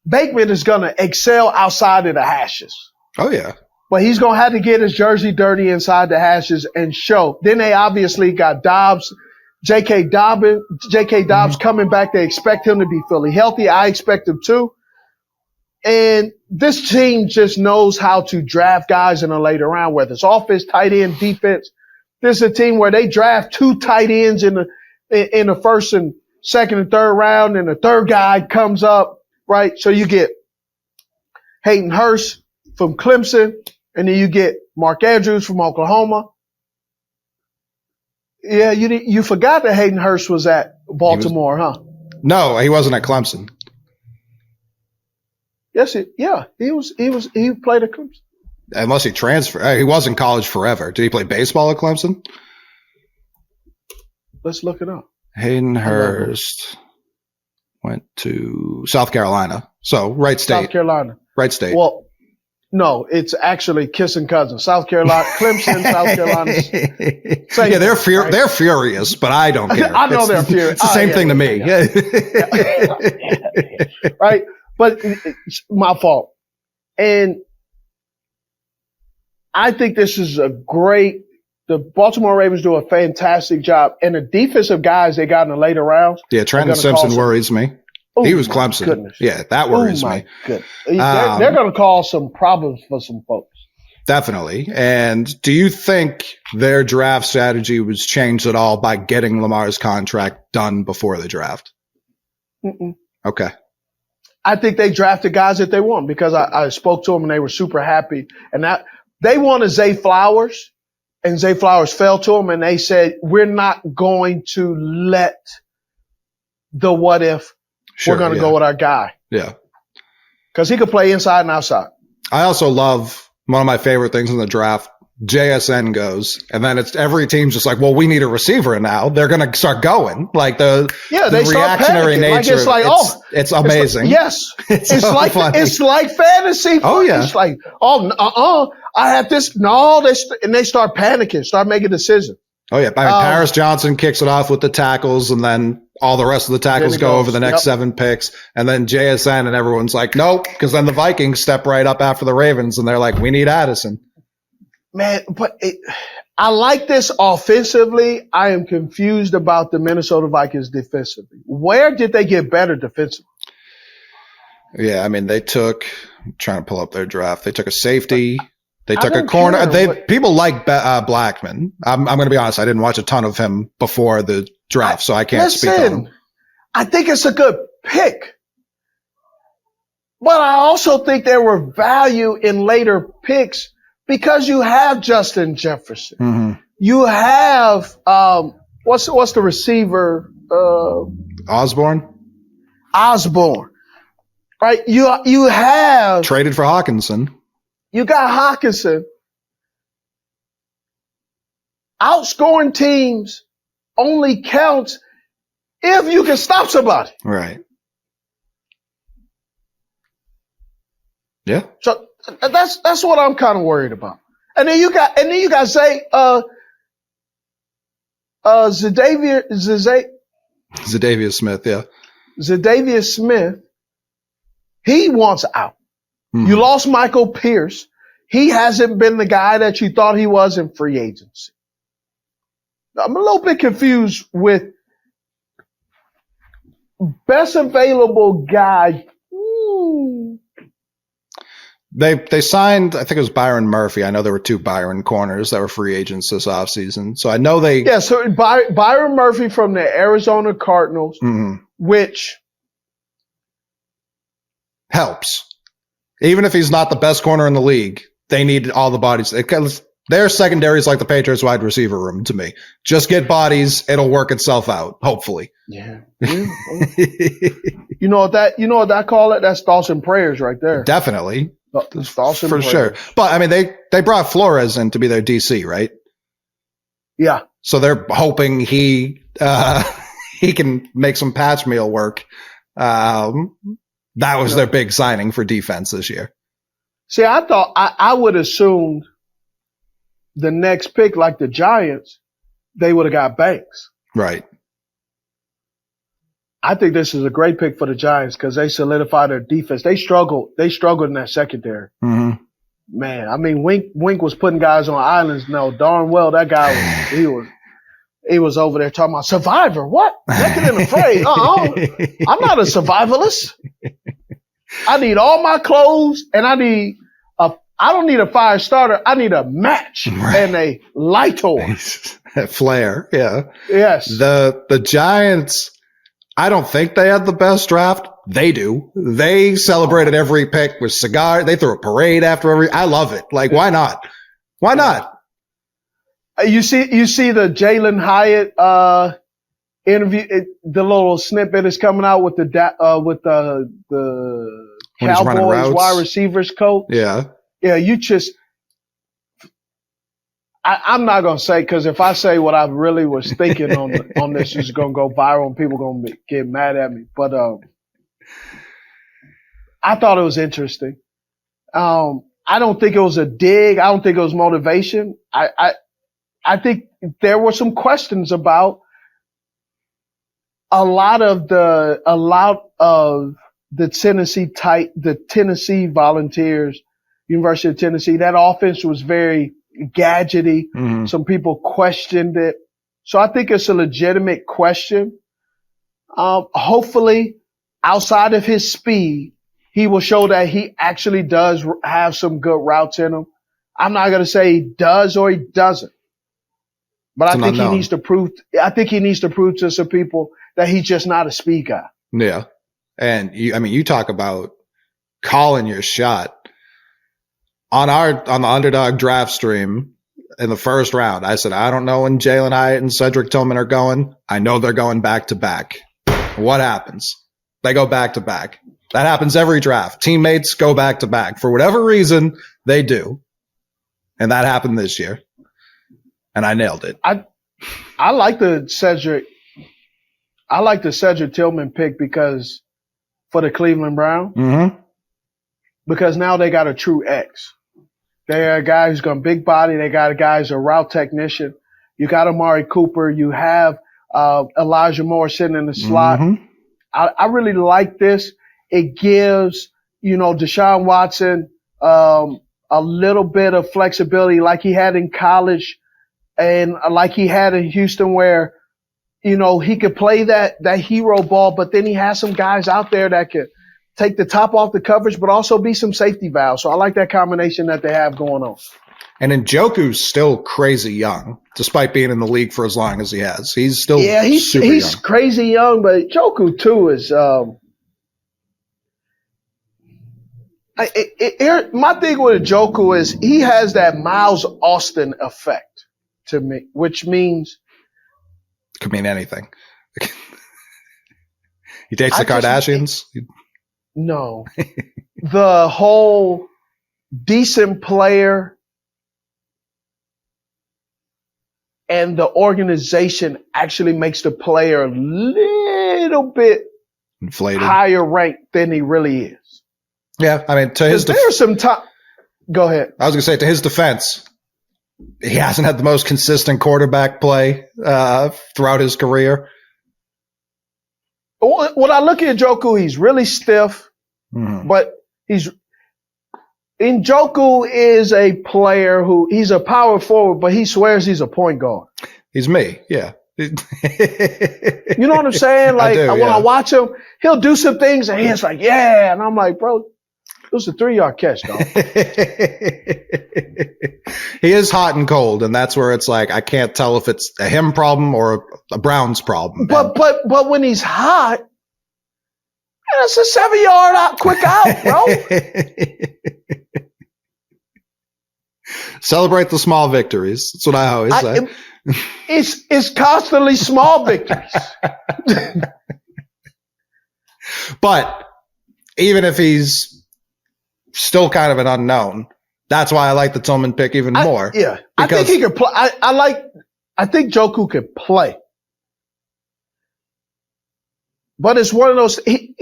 Bateman is going to excel outside of the hashes. Oh, yeah. But he's going to have to get his jersey dirty inside the hashes and show. Then they obviously got Dobbs, J.K. Dobbs coming back. They expect him to be fully healthy. I expect him to. And this team just knows how to draft guys in a later round, whether it's offense, tight end, defense. This is a team where they draft two tight ends in the first and second and third round, and the third guy comes up, right? So you get Hayden Hurst from Clemson, and then you get Mark Andrews from Oklahoma. Yeah, you forgot that Hayden Hurst was at Baltimore, huh? No, he wasn't at Clemson. Yes, he played at Clemson. Unless he transferred. He was in college forever. Did he play baseball at Clemson? Let's look it up. Hayden Hurst went to South Carolina. So, right state. South Carolina. Right state. Well, no, it's actually kissing cousins. South Carolina, Clemson, South Carolina. Yeah, they're furious, but I don't care. I know they're furious. It's the same thing to me. Yeah. Right? But it's my fault. And I think this is the Baltimore Ravens do a fantastic job. And the defensive guys they got in the later rounds. Yeah, Trenton Simpson worries me. He was Clemson. Goodness. Yeah, that worries me. Goodness. They're going to cause some problems for some folks. Definitely. And do you think their draft strategy was changed at all by getting Lamar's contract done before the draft? Mm-mm. Okay. I think they drafted guys that they want because I spoke to them and they were super happy. And that they wanted Zay Flowers, and Zay Flowers fell to them, and they said, we're not going to let the what if. We're going to go with our guy. Yeah. Because he could play inside and outside. I also love one of my favorite things in the draft JSN goes, and then it's every team's just like, well, we need a receiver now. They're going to start going. Like the reactionary nature. Like, it's amazing. It's like it's like fantasy. Oh yeah. It's like, I have this. And they start panicking, start making decisions. Oh yeah. I mean, Paris Johnson kicks it off with the tackles, and then all the rest of the tackles go over the next 7 picks, and then JSN, and everyone's like, nope, because then the Vikings step right up after the Ravens, and they're like, we need Addison. Man, but I like this offensively. I am confused about the Minnesota Vikings defensively. Where did they get better defensively? Yeah, I mean, I'm trying to pull up their draft. They took a safety. They took a corner. People like Blackman. I'm going to be honest. I didn't watch a ton of him before the draft, so I can't speak on him. I think it's a good pick. But I also think there were value in later picks because you have Justin Jefferson. Mm-hmm. You have what's the receiver? Osborne. Right? You have traded for Hawkinson. You got Hawkinson. Outscoring teams only counts if you can stop somebody. Right. Yeah. So that's what I'm kind of worried about. And then you got Zay Za'Darius Smith, yeah. Za'Darius Smith, he wants out. Mm-hmm. You lost Michael Pierce. He hasn't been the guy that you thought he was in free agency. I'm a little bit confused with best available guy. They signed, I think it was Byron Murphy. I know there were 2 Byron corners that were free agents this offseason. So I know they. Yeah, so Byron Murphy from the Arizona Cardinals, mm-hmm. which helps. Even if he's not the best corner in the league, they need all the bodies. Their secondary is like the Patriots wide receiver room to me. Just get bodies, it'll work itself out, hopefully. Yeah. You know what I call it? That's thoughts and prayers right there. Definitely. Thoughts and for prayers. Sure. But I mean they brought Flores in to be their DC, right? Yeah. So they're hoping he can make some patch meal work. That was their big signing for defense this year. See, I thought I would assume the next pick, like the Giants, they would have got Banks. Right. I think this is a great pick for the Giants because they solidified their defense. They struggled in that secondary. Mm-hmm. Man, I mean, Wink was putting guys on islands. No, darn well that guy he was over there talking about survivor. What? Naked and afraid. I'm not a survivalist. I need all my clothes, and I don't need a fire starter. I need a match and a lighter. Flare, yeah. Yes. The Giants, I don't think they had the best draft. They do. They celebrated every pick with cigar. They threw a parade after I love it. Like, why not? Why not? You see the Jalen Hyatt interview. The little snippet is coming out with the Cowboys wide receivers coach. Yeah. Yeah. I'm not gonna say because if I say what I really was thinking on this, it's gonna go viral and people gonna get mad at me. But I thought it was interesting. I don't think it was a dig. I don't think it was motivation. I think there were some questions about a lot of the Tennessee Volunteers, University of Tennessee. That offense was very gadgety. Mm-hmm. Some people questioned it. So I think it's a legitimate question. Hopefully, outside of his speed, he will show that he actually does have some good routes in him. I'm not going to say he does or he doesn't. But I think he needs to prove to some people that he's just not a speed guy. Yeah. And you talk about calling your shot. On the Underdog draft stream in the first round, I said, I don't know when Jalen Hyatt and Cedric Tillman are going. I know they're going back to back. What happens? They go back to back. That happens every draft. Teammates go back to back. For whatever reason, they do. And that happened this year. And I nailed it. I like the Cedric Tillman pick because for the Cleveland Browns. Mm-hmm. Because now they got a true X. They are a guy who's going big body. They got a guy who's a route technician. You got Amari Cooper. You have Elijah Moore sitting in the slot. Mm-hmm. I really like this. It gives, Deshaun Watson a little bit of flexibility like he had in college and like he had in Houston where, he could play that hero ball, but then he has some guys out there that could take the top off the coverage, but also be some safety valves. So I like that combination that they have going on. And Njoku's still crazy young, despite being in the league for as long as he has. He's still super he's young. Crazy young, but Njoku too is. My thing with Njoku is he has that Miles Austin effect to me, which means could mean anything. He dates the Kardashians. No, the whole decent player and the organization actually makes the player a little bit Inflated, higher ranked than he really is. Yeah, I mean, to his there's some time. Go ahead. I was going to say, to his defense, he hasn't had the most consistent quarterback play throughout his career. When I look at Njoku, he's really stiff, but Njoku is a player he's a power forward, but he swears he's a point guard. He's me, yeah. You know what I'm saying? Like when I watch him, he'll do some things and he's like, yeah. And I'm like, bro, it was a 3-yard catch, dog. He is hot and cold, and that's where it's like I can't tell if it's a him problem or a Browns problem. But when he's hot, it's a 7-yard out, quick out, bro. Celebrate the small victories. That's what I always say. It's constantly small victories. But even if he's still kind of an unknown, that's why I like the Tillman pick even more. Yeah, I think he could play. I think Njoku could play. But it's one of those. He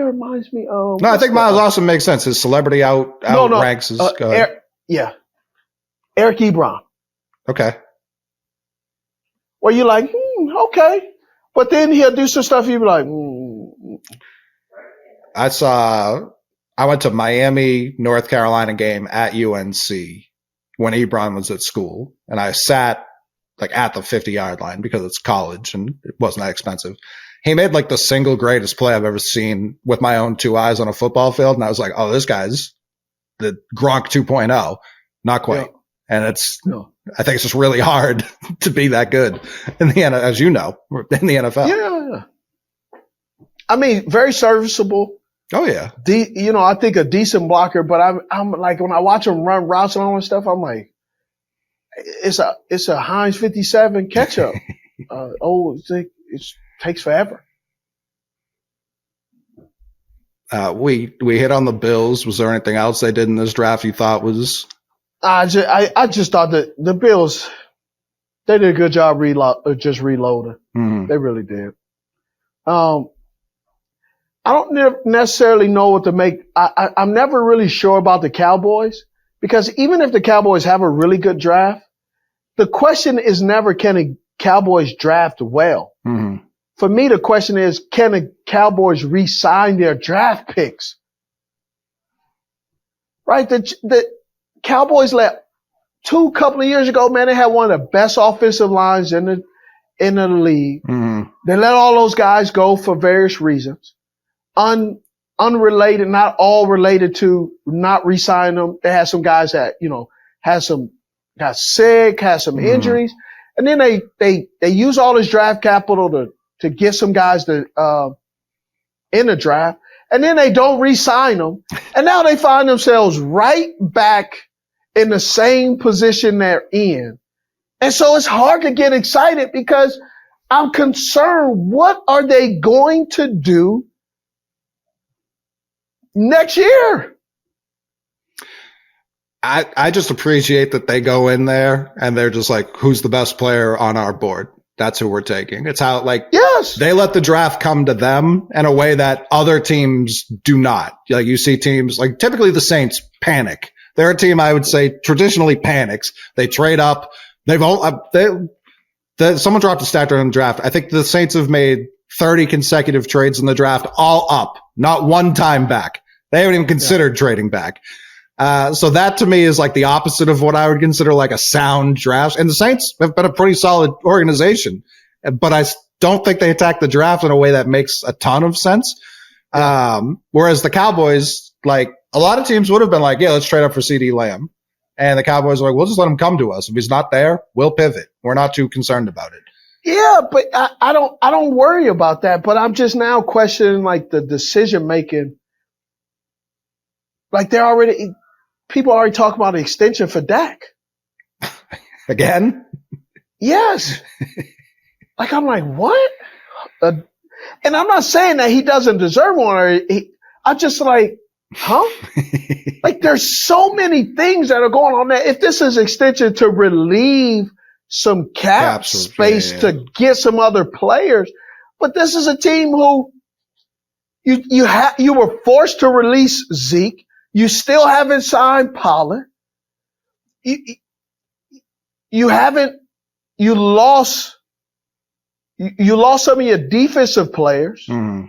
reminds me of. No, I think Miles Austin makes sense. His celebrity outranks his. Eric Ebron. Okay. Where you're like, okay, but then he'll do some stuff. You'll be like, I went to Miami, North Carolina game at UNC when Ebron was at school, and I sat like at the 50-yard line because it's college and it wasn't that expensive. He made like the single greatest play I've ever seen with my own 2 eyes on a football field. And I was like, oh, this guy's the Gronk 2.0. Not quite. Yeah. And I think it's just really hard to be that good in the as you know, in the NFL. Yeah. I mean, very serviceable. Oh yeah. I think a decent blocker, but I'm like, when I watch him run routes and all that stuff, I'm like, it's a Heinz 57 ketchup. It takes forever. We hit on the Bills. Was there anything else they did in this draft you thought was? I just thought that the Bills, they did a good job just reloading. Mm-hmm. They really did. I don't necessarily know what to make. I'm never really sure about the Cowboys because even if the Cowboys have a really good draft, the question is never can the Cowboys draft well. Mm-hmm. For me, the question is, can the Cowboys re-sign their draft picks? Right? The Cowboys let couple of years ago, man, they had one of the best offensive lines in the league. Mm-hmm. They let all those guys go for various reasons. Unrelated, not all related to not re-signing them. They had some guys that, got sick, had some injuries. And then they use all this draft capital to get some guys in the draft. And then they don't re-sign them. And now they find themselves right back in the same position they're in. And so it's hard to get excited because I'm concerned, what are they going to do next year? I just appreciate that they go in there and they're just like, who's the best player on our board? That's who we're taking. It's how, like, Yes. they let the draft come to them in a way that other teams do not. Like, you see teams, like, typically the Saints panic. They're a team I would say traditionally panics. They trade up. Someone dropped a stat during the draft. I think the Saints have made 30 consecutive trades in the draft, all up, not one time back. They haven't even considered trading back. So that to me is like the opposite of what I would consider like a sound draft. And the Saints have been a pretty solid organization, but I don't think they attack the draft in a way that makes a ton of sense. Whereas the Cowboys, like, a lot of teams would have been like, yeah, let's trade up for CD Lamb. And the Cowboys are like, we'll just let him come to us. If he's not there, we'll pivot. We're not too concerned about it. Yeah, but I don't worry about that. But I'm just now questioning like the decision making. Like people already talk about an extension for Dak. Again? Yes. Like, I'm like, what? And I'm not saying that he doesn't deserve one. I'm just like, huh? Like, there's so many things that are going on there. If this is extension to relieve some cap space to get some other players, but this is a team who you were forced to release Zeke. You still haven't signed Pollard. You lost some of your defensive players. Mm-hmm.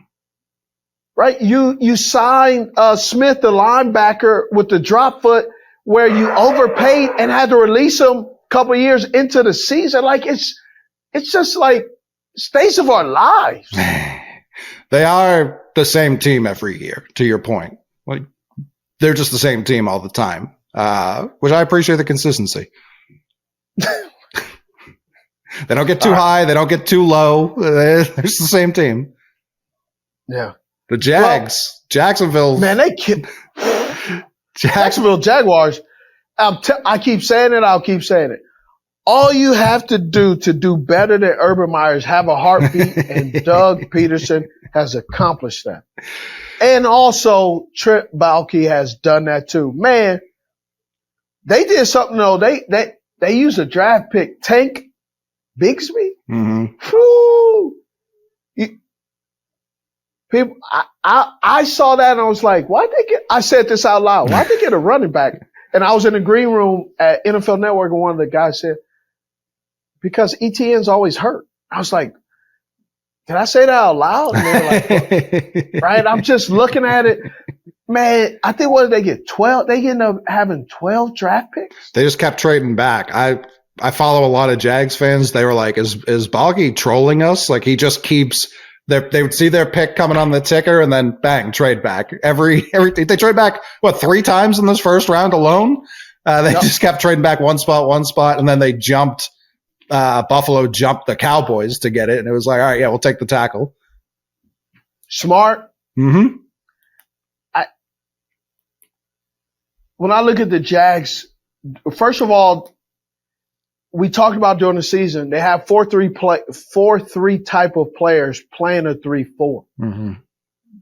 Right? You signed Smith, the linebacker, with the drop foot where you overpaid and had to release him a couple of years into the season. Like, it's just like stays of our lives. They are the same team every year, to your point. Like, they're just the same team all the time, which I appreciate the consistency. They don't get too high. They don't get too low. They're just the same team. Yeah. The Jags, Jacksonville. Man, Jacksonville Jaguars. I keep saying it. I'll keep saying it. All you have to do better than Urban Meyer is have a heartbeat, and Doug Peterson has accomplished that. And also, Trent Baalke has done that too. Man, they did something though. They used a draft pick, Tank Bigsby. Mm-hmm. Whew. People, I saw that and I was like, I said this out loud. Why'd they get a running back? And I was in the green room at NFL Network and one of the guys said, because ETN's always hurt. I was like, did I say that out loud? And they were like, right? I'm just looking at it. Man, I think what did they get? 12? They ended up having 12 draft picks? They just kept trading back. I follow a lot of Jags fans. They were like, is Baalke trolling us? Like, he just keeps they would see their pick coming on the ticker and then bang, trade back. They trade back, 3 times in this first round alone? They just kept trading back one spot, and then they jumped. Buffalo jumped the Cowboys to get it, and it was like, all right, yeah, we'll take the tackle. Smart. Mm-hmm. When I look at the Jags, first of all, we talked about during the season, they have 4-3 type of players playing a 3-4. Mm-hmm.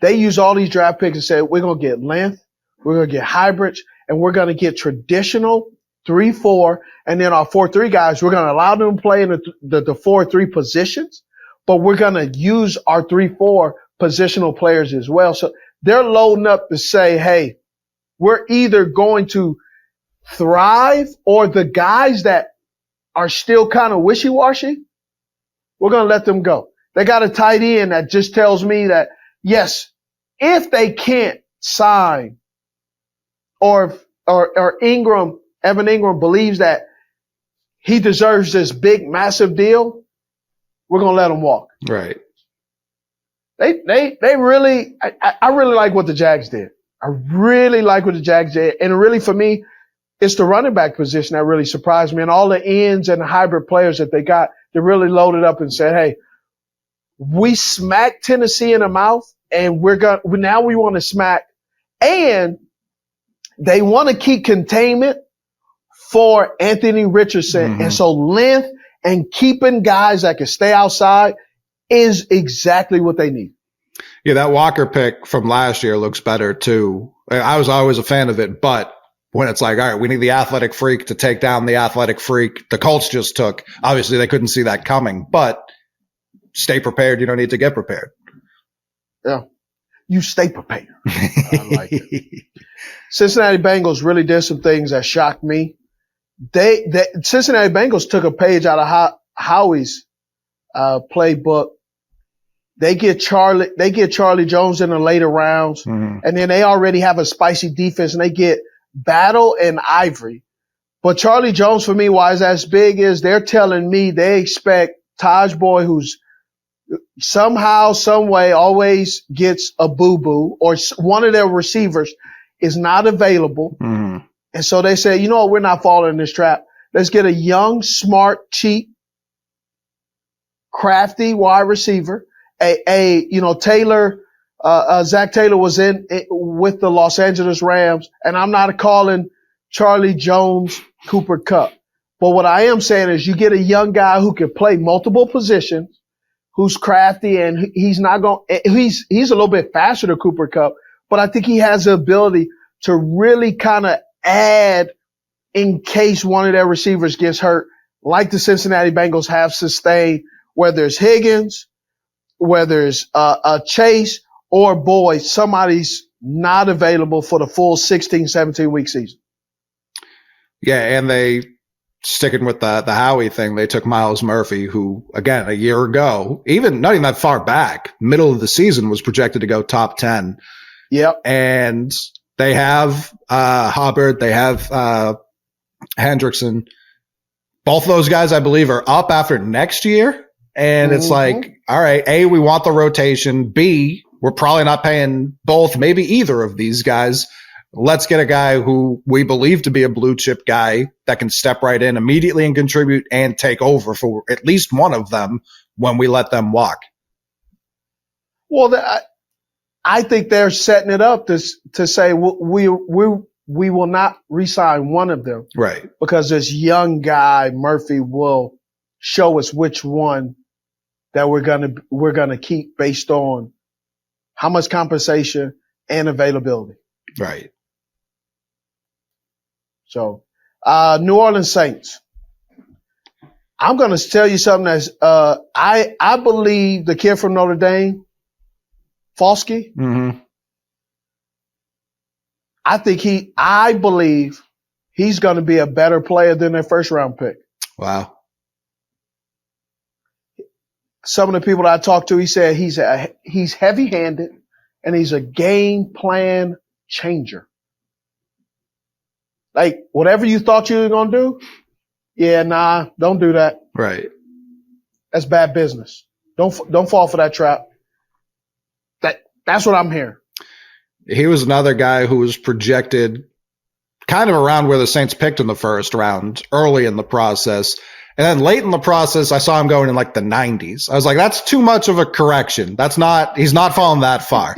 They use all these draft picks and say, we're going to get length, we're going to get hybrids, and we're going to get traditional 3-4. And then our 4-3 guys, we're going to allow them to play in the 4-3 positions, but we're going to use our 3-4 positional players as well. So they're loading up to say, hey, we're either going to thrive, or the guys that are still kind of wishy-washy, we're going to let them go. They got a tight end that just tells me that, yes, if they can't sign or Evan Ingram believes that he deserves this big, massive deal, we're going to let him walk. Right. They really, I really like what the Jags did. I really like what the Jags did. And really, for me, it's the running back position that really surprised me. And all the ends and the hybrid players that they got, they really loaded up and said, hey, we smacked Tennessee in the mouth, and now we want to smack. And they want to keep containment for Anthony Richardson. Mm-hmm. And so length and keeping guys that can stay outside is exactly what they need. Yeah, that Walker pick from last year looks better too. I was always a fan of it, but when it's like, all right, we need the athletic freak to take down the athletic freak the Colts just took. Obviously, they couldn't see that coming, but stay prepared. You don't need to get prepared. Yeah. You stay prepared. I like it. Cincinnati Bengals really did some things that shocked me. Cincinnati Bengals took a page out of Howie's playbook. They get Charlie Jones in the later rounds, and then they already have a spicy defense, and they get Battle and Ivory. But Charlie Jones, for me, why is as big is they're telling me they expect Taj Boy, who's somehow, some way always gets a boo-boo, or one of their receivers is not available. And so they say, you know what, we're not falling in this trap. Let's get a young, smart, cheap, crafty wide receiver. Taylor, Zach Taylor was with the Los Angeles Rams, and I'm not calling Charlie Jones Cooper Kupp. But what I am saying is you get a young guy who can play multiple positions, who's crafty, and he's a little bit faster than Cooper Kupp, but I think he has the ability to really kind of add in case one of their receivers gets hurt, like the Cincinnati Bengals have sustained, whether it's Higgins, whether it's Chase or Boyd, somebody's not available for the full 16, 17-week season. Yeah, and they sticking with the Howie thing, they took Miles Murphy, who, again, a year ago, not even that far back, middle of the season, was projected to go top 10. Yep. And they have Hubbard, they have Hendrickson. Both of those guys, I believe, are up after next year. And it's like, all right, A, we want the rotation. B, we're probably not paying both, maybe either of these guys. Let's get a guy who we believe to be a blue chip guy that can step right in immediately and contribute and take over for at least one of them when we let them walk. Well, I think they're setting it up to say we will not re-sign one of them, right? Because this young guy Murphy will show us which one that we're gonna keep based on how much compensation and availability. Right. So, New Orleans Saints. I'm going to tell you something that's, I believe the kid from Notre Dame, Falski, I believe he's going to be a better player than their first round pick. Wow. Some of the people that I talked to, he said he's heavy handed and he's a game plan changer. Like, whatever you thought you were going to do, yeah, nah, don't do that. Right. That's bad business. Don't fall for that trap. That's what I'm hearing. He was another guy who was projected kind of around where the Saints picked in the first round, early in the process. And then late in the process, I saw him going in like the 90s. I was like, that's too much of a correction. He's not falling that far.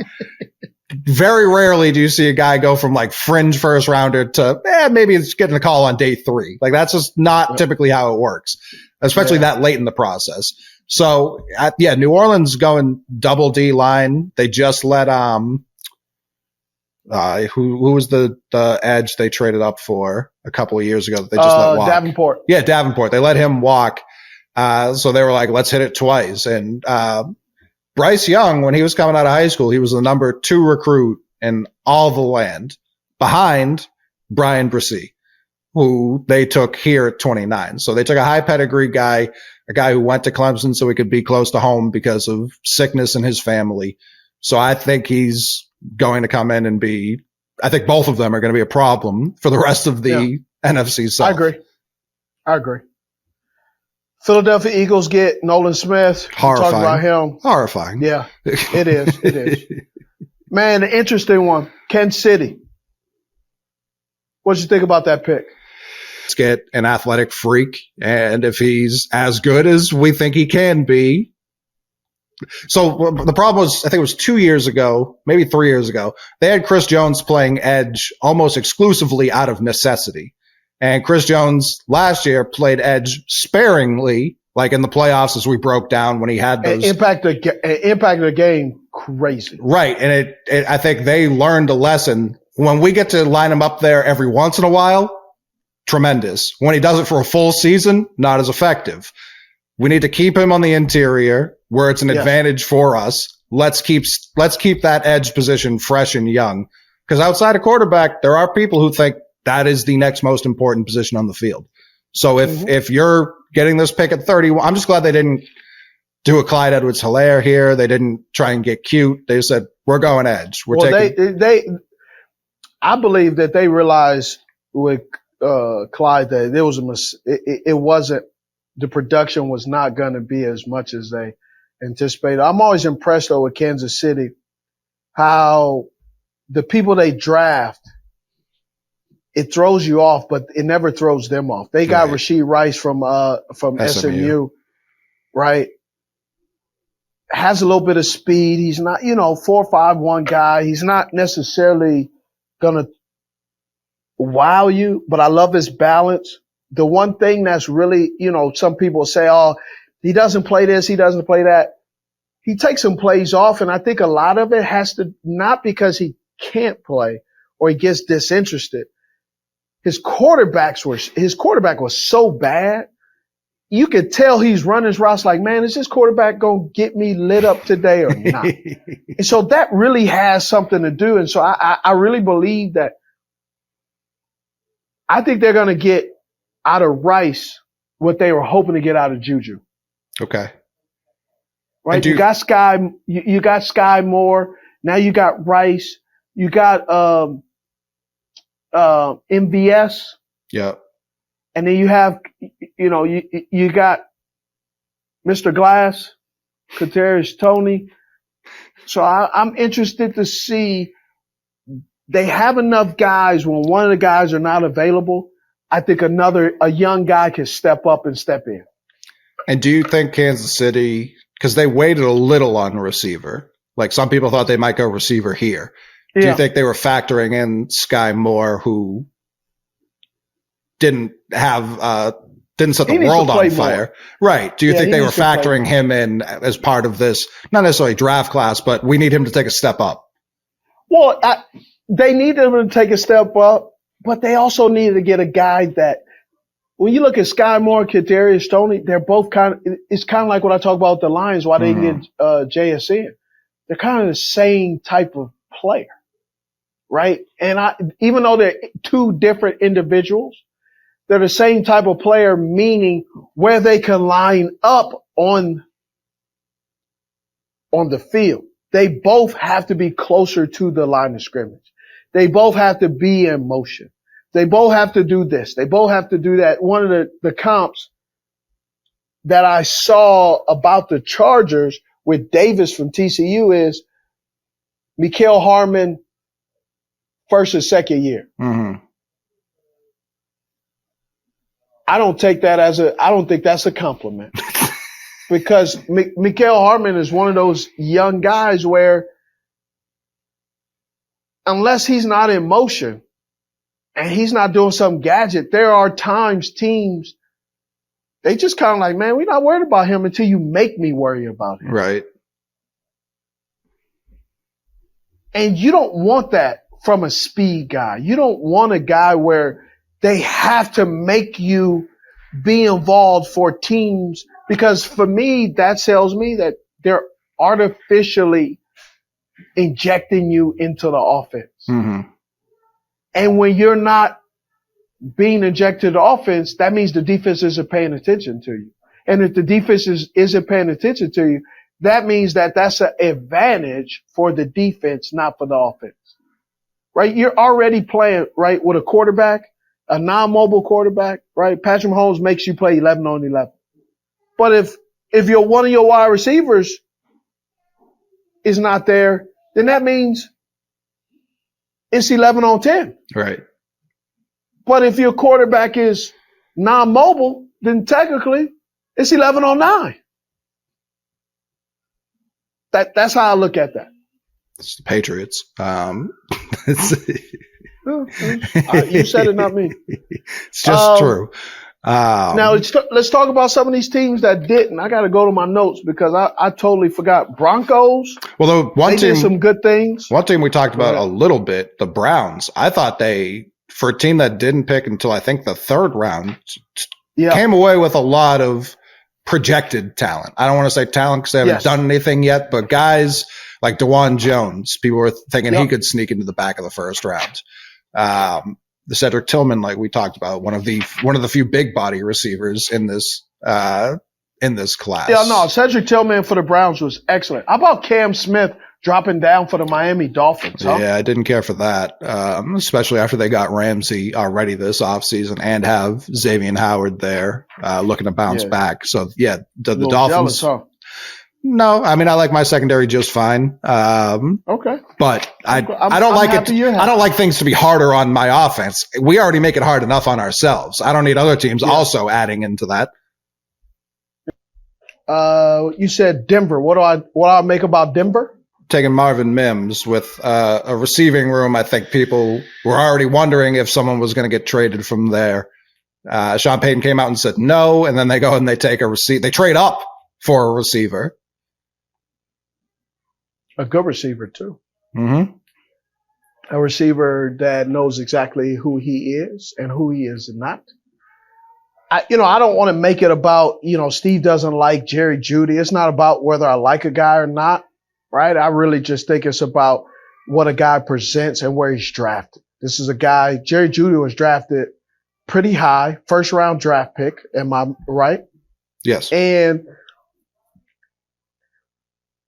Very rarely do you see a guy go from like fringe first rounder to maybe it's getting a call on day 3. Like that's just not typically how it works, especially that late in the process. So New Orleans going double D line. They just let who was the edge they traded up for a couple of years ago that they just let walk? Davenport. Yeah, Davenport. They let him walk. So they were like, let's hit it twice. And Bryce Young, when he was coming out of high school, he was the number 2 recruit in all the land, behind Brian Bresee, who they took here at 29. So they took a high pedigree guy, a guy who went to Clemson so he could be close to home because of sickness in his family. So I think he's going to come in and I think both of them are going to be a problem for the rest of the NFC South. I agree. Philadelphia Eagles get Nolan Smith. Horrifying. Talk about him. Horrifying. Yeah, it is. It is. Man, an interesting one. Kansas City. What did you think about that pick? Let's get an athletic freak, and if he's as good as we think he can be. So the problem was, I think it was 2 years ago, maybe 3 years ago, they had Chris Jones playing edge almost exclusively out of necessity. And Chris Jones last year played edge sparingly, like in the playoffs as we broke down when he had those. Impact the game crazy. Right. And I think they learned a lesson when we get to line him up there every once in a while, tremendous. When he does it for a full season, not as effective. We need to keep him on the interior where it's an advantage for us. Let's keep that edge position fresh and young. Because outside of quarterback, there are people who think that is the next most important position on the field. So if you're getting this pick at 31, I'm just glad they didn't do a Clyde Edwards-Helaire here. They didn't try and get cute. They said, we're going edge. I believe that they realized with Clyde that there was it wasn't, the production was not going to be as much as they anticipated. I'm always impressed though with Kansas City, how the people they draft, it throws you off, but it never throws them off. They got Rashee Rice from SMU, right? Has a little bit of speed. He's not, 4.51 guy. He's not necessarily gonna wow you, but I love his balance. The one thing that's really, some people say, oh, he doesn't play this, he doesn't play that. He takes some plays off, and I think a lot of it has to, not because he can't play or he gets disinterested. His quarterback was so bad. You could tell he's running his routes like, man, is this quarterback going to get me lit up today or not? And so that really has something to do. And so I really believe that I think they're going to get out of Rice what they were hoping to get out of Juju. Okay. Right? You got Sky Moore. Now you got Rice. You got MVS. Yeah. And then you have, you got Mr. Glass, Kadarius Toney. So I'm interested to see, they have enough guys when one of the guys are not available. I think a young guy can step up and step in. And do you think Kansas City, because they waited a little on receiver, like some people thought they might go receiver here. Do you think they were factoring in Sky Moore, who didn't set the world on fire? More. Right. Do you think they were factoring him in as part of this, not necessarily draft class, but we need him to take a step up? Well, they need him to take a step up, but they also need to get a guy that, when you look at Sky Moore and Kadarius Toney, they're both it's kind of like what I talk about with the Lions, why they didn't get JSN. They're kind of the same type of player, right? And even though they're two different individuals, they're the same type of player, meaning where they can line up on the field. They both have to be closer to the line of scrimmage. They both have to be in motion. They both have to do this. They both have to do that. One of the comps that I saw about the Chargers with Davis from TCU is Mecole Hardman first and second year. Mm-hmm. I don't think that's a compliment because Mecole Hardman is one of those young guys where unless he's not in motion and he's not doing some gadget, there are times teams, they just kind of like, man, we're not worried about him until you make me worry about him. Right. And you don't want that from a speed guy. You don't want a guy where they have to make you be involved for teams, because for me, that tells me that they're artificially injecting you into the offense. Mm-hmm. And when you're not being injected to the offense, that means the defense isn't paying attention to you. And if the defense isn't paying attention to you, that means that that's an advantage for the defense, not for the offense. Right? You're already playing, right, with a quarterback, a non-mobile quarterback, right? Patrick Mahomes makes you play 11 on 11. But if you're one of your wide receivers is not there, then that means it's 11 on 10. Right. But if your quarterback is non-mobile, then technically it's 11 on 9. That's how I look at that. It's the Patriots. You said it, not me. It's just true. Now let's talk about some of these teams that didn't. I got to go to my notes because I totally forgot. Broncos. Well, they did some good things. One team we talked about a little bit, the Browns. I thought for a team that didn't pick until I think the third round, came away with a lot of projected talent. I don't want to say talent because they haven't done anything yet, but guys like DeJuan Jones, people were thinking he could sneak into the back of the first round. The Cedric Tillman, like we talked about, one of the few big body receivers in this class. Yeah, no, Cedric Tillman for the Browns was excellent. How about Cam Smith dropping down for the Miami Dolphins? Huh? Yeah, I didnn't care for that, especially after they got Ramsey already this offseason and have Xavier Howard there looking to bounce back. So, yeah, the Dolphins. Jealous, huh? No, I mean, I like my secondary just fine. Okay. But I don't like it. I don't like things to be harder on my offense. We already make it hard enough on ourselves. I don't need other teams also adding into that. You said Denver. What do I make about Denver? Taking Marvin Mims with a receiving room. I think people were already wondering if someone was going to get traded from there. Sean Payton came out and said no, and then they go and they take a receiver. They trade up for a receiver. A good receiver, too. Mm-hmm. A receiver that knows exactly who he is and who he is not. I don't want to make it about, Steve doesn't like Jerry Jeudy. It's not about whether I like a guy or not, right? I really just think it's about what a guy presents and where he's drafted. This is a guy, Jerry Jeudy was drafted pretty high, first round draft pick. Am I right? Yes. And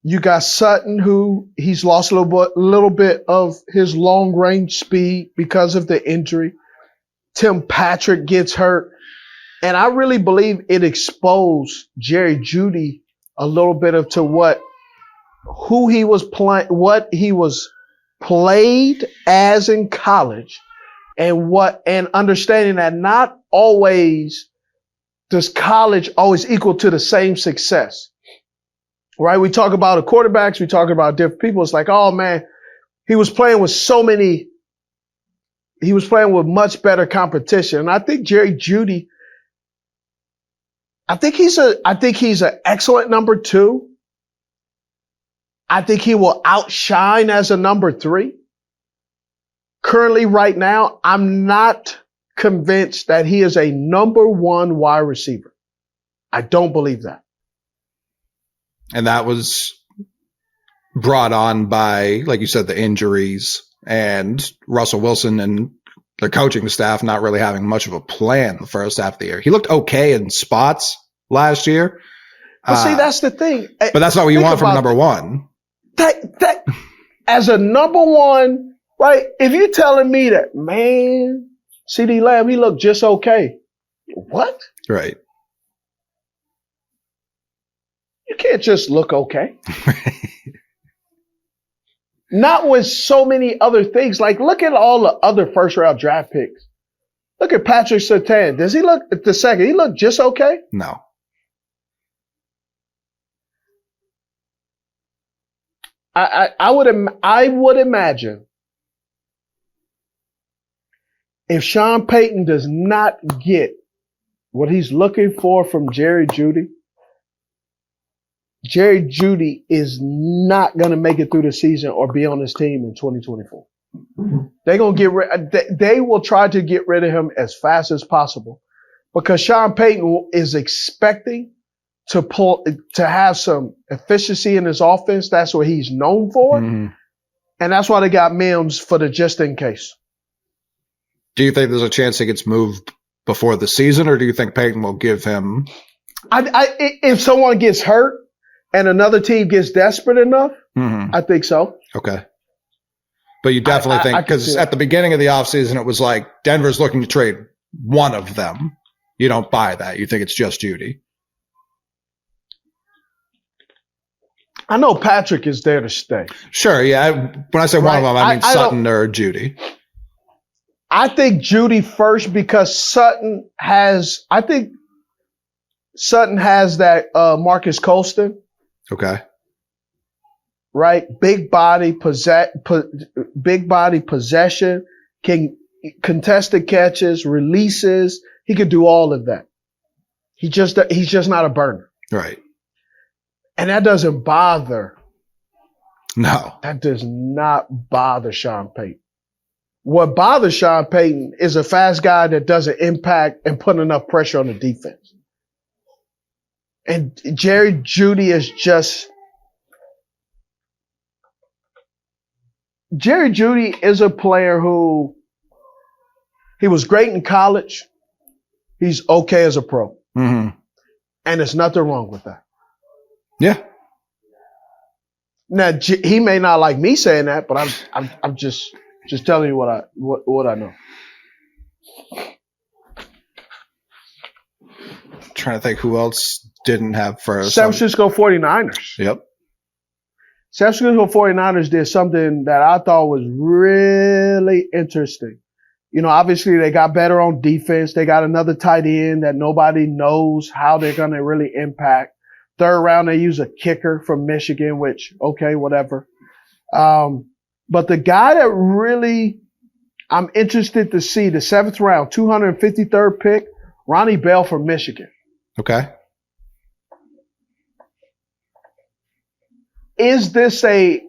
you got Sutton, who he's lost a little bit of his long range speed because of the injury. Tim Patrick gets hurt. And I really believe it exposed Jerry Jeudy a little bit of who he was playing, what he was played as in college, and understanding that not always does college always equal to the same success. Right? We talk about the quarterbacks, we talk about different people. It's like, oh man, he was playing with much better competition. And I think Jerry Jeudy, I think he's an excellent number 2. I think he will outshine as a number 3. Currently, right now, I'm not convinced that he is a number 1 wide receiver. I don't believe that. And that was brought on by, like you said, the injuries and Russell Wilson and the coaching staff not really having much of a plan the first half of the year. He looked okay in spots last year. But see, that's the thing. But that's not what you want from number 1. That as a number 1, right? If you're telling me that, man, CeeDee Lamb, he looked just okay. What? Right. You can't just look okay. Not with so many other things. Like, look at all the other first-round draft picks. Look at Patrick Surtain. Does he look at the second? He look just okay? No. I would imagine if Sean Payton does not get what he's looking for from Jerry Jeudy, Jerry Jeudy is not going to make it through the season or be on his team in 2024. They're going to they will try to get rid of him as fast as possible because Sean Payton is expecting to have some efficiency in his offense. That's what he's known for. Mm-hmm. And that's why they got Mims for the just in case. Do you think there's a chance he gets moved before the season, or do you think Payton will give him? If someone gets hurt and another team gets desperate enough, I think so. Okay. But you definitely think, because at the beginning of the offseason, it was like Denver's looking to trade one of them. You don't buy that. You think it's just Jeudy. I know Patrick is there to stay. Sure, yeah. When I say one of them, I mean Sutton or Jeudy. I think Jeudy first because Sutton has that Marcus Colston. Okay. Right? Big body possession, can contested catches, releases, He could do all of that. He's just not a burner. Right. And that doesn't bother. No. That does not bother Sean Payton. What bothers Sean Payton is a fast guy that doesn't impact and put enough pressure on the defense. And Jerry Jeudy is a player who he was great in college. He's okay as a pro. Mm-hmm. And there's nothing wrong with that. Yeah. Now he may not like me saying that, but I'm just telling you what I know. Trying to think who else didn't have first. San Francisco 49ers. Yep. San Francisco 49ers did something that I thought was really interesting. Obviously they got better on defense. They got another tight end that nobody knows how they're going to really impact. Third round, they use a kicker from Michigan, which, okay, whatever. But the guy that really I'm interested to see, the 7th round, 253rd pick, Ronnie Bell from Michigan. Okay. Is this a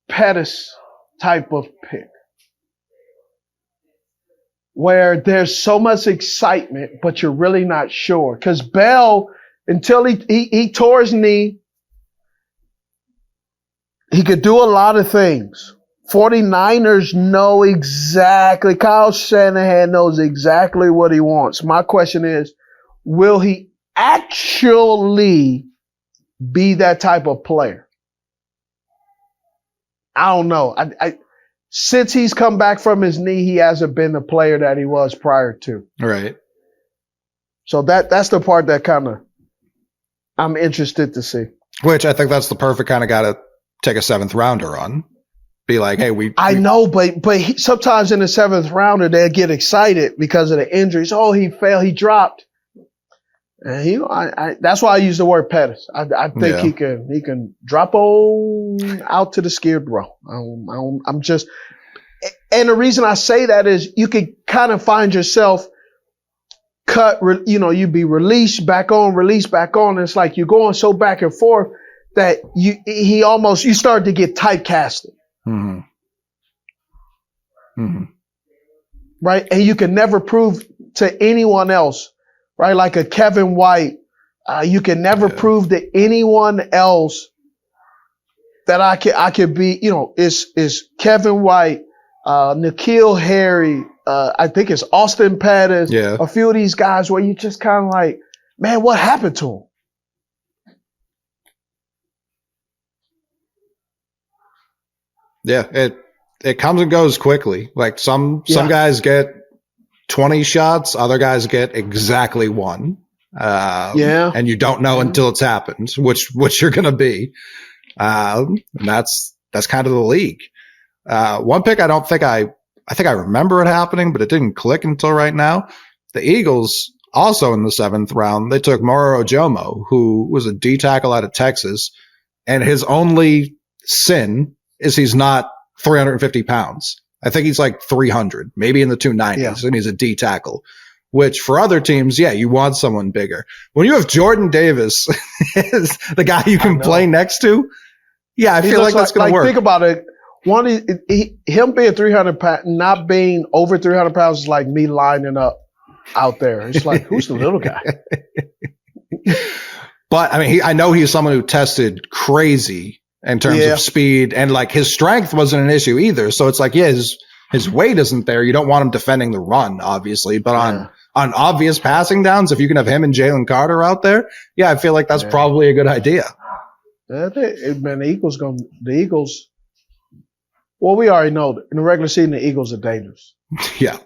Pettis type of pick? Where there's so much excitement, but you're really not sure. Because Bell, until he tore his knee, he could do a lot of things. 49ers know exactly, Kyle Shanahan knows exactly what he wants. My question is, will he actually be that type of player? I don't know. Since he's come back from his knee, he hasn't been the player that he was prior to. Right. So that's the part that kind of I'm interested to see. Which I think that's the perfect kind of guy to take a 7th rounder on. Be like, hey, I know, but sometimes in the 7th rounder they'll get excited because of the injuries. Oh, he failed, he dropped. And that's why I use the word Pettis. I think he can drop out to the skid row. I'm just, and the reason I say that is you could kind of find yourself you'd be released back on. And it's like you're going so back and forth that you start to get typecasted. Mm-hmm. Mm-hmm. Right? And you can never prove to anyone else. Right, like a Kevin White, you can never prove to anyone else that I could be. Is Kevin White, N'Keal Harry, I think it's Austin Pettis, a few of these guys where you just kind of like, man, what happened to him? Yeah, it comes and goes quickly. Like some guys get 20 shots, other guys get exactly 1. And you don't know until it's happened which you're going to be. And that's kind of the league. One pick I think I remember it happening, but it didn't click until right now. The Eagles, also in the 7th round, they took Moro Ojomo, who was a D tackle out of Texas, and his only sin is he's not 350 pounds. I think he's like 300, maybe in the 290s, and he's a D tackle, which for other teams, you want someone bigger. When you have Jordan Davis as the guy you can play next to, I feel like that's going to work. Think about it. Him being 300 pounds, not being over 300 pounds is like me lining up out there. It's like, who's the little guy? But I mean, I know he's someone who tested crazy in terms of speed, and like his strength wasn't an issue either. So it's like, his weight isn't there. You don't want him defending the run, obviously, but on obvious passing downs, if you can have him and Jalen Carter out there, I feel like that's probably a good idea. The Eagles. Well, we already know that in the regular season, the Eagles are dangerous. Yeah.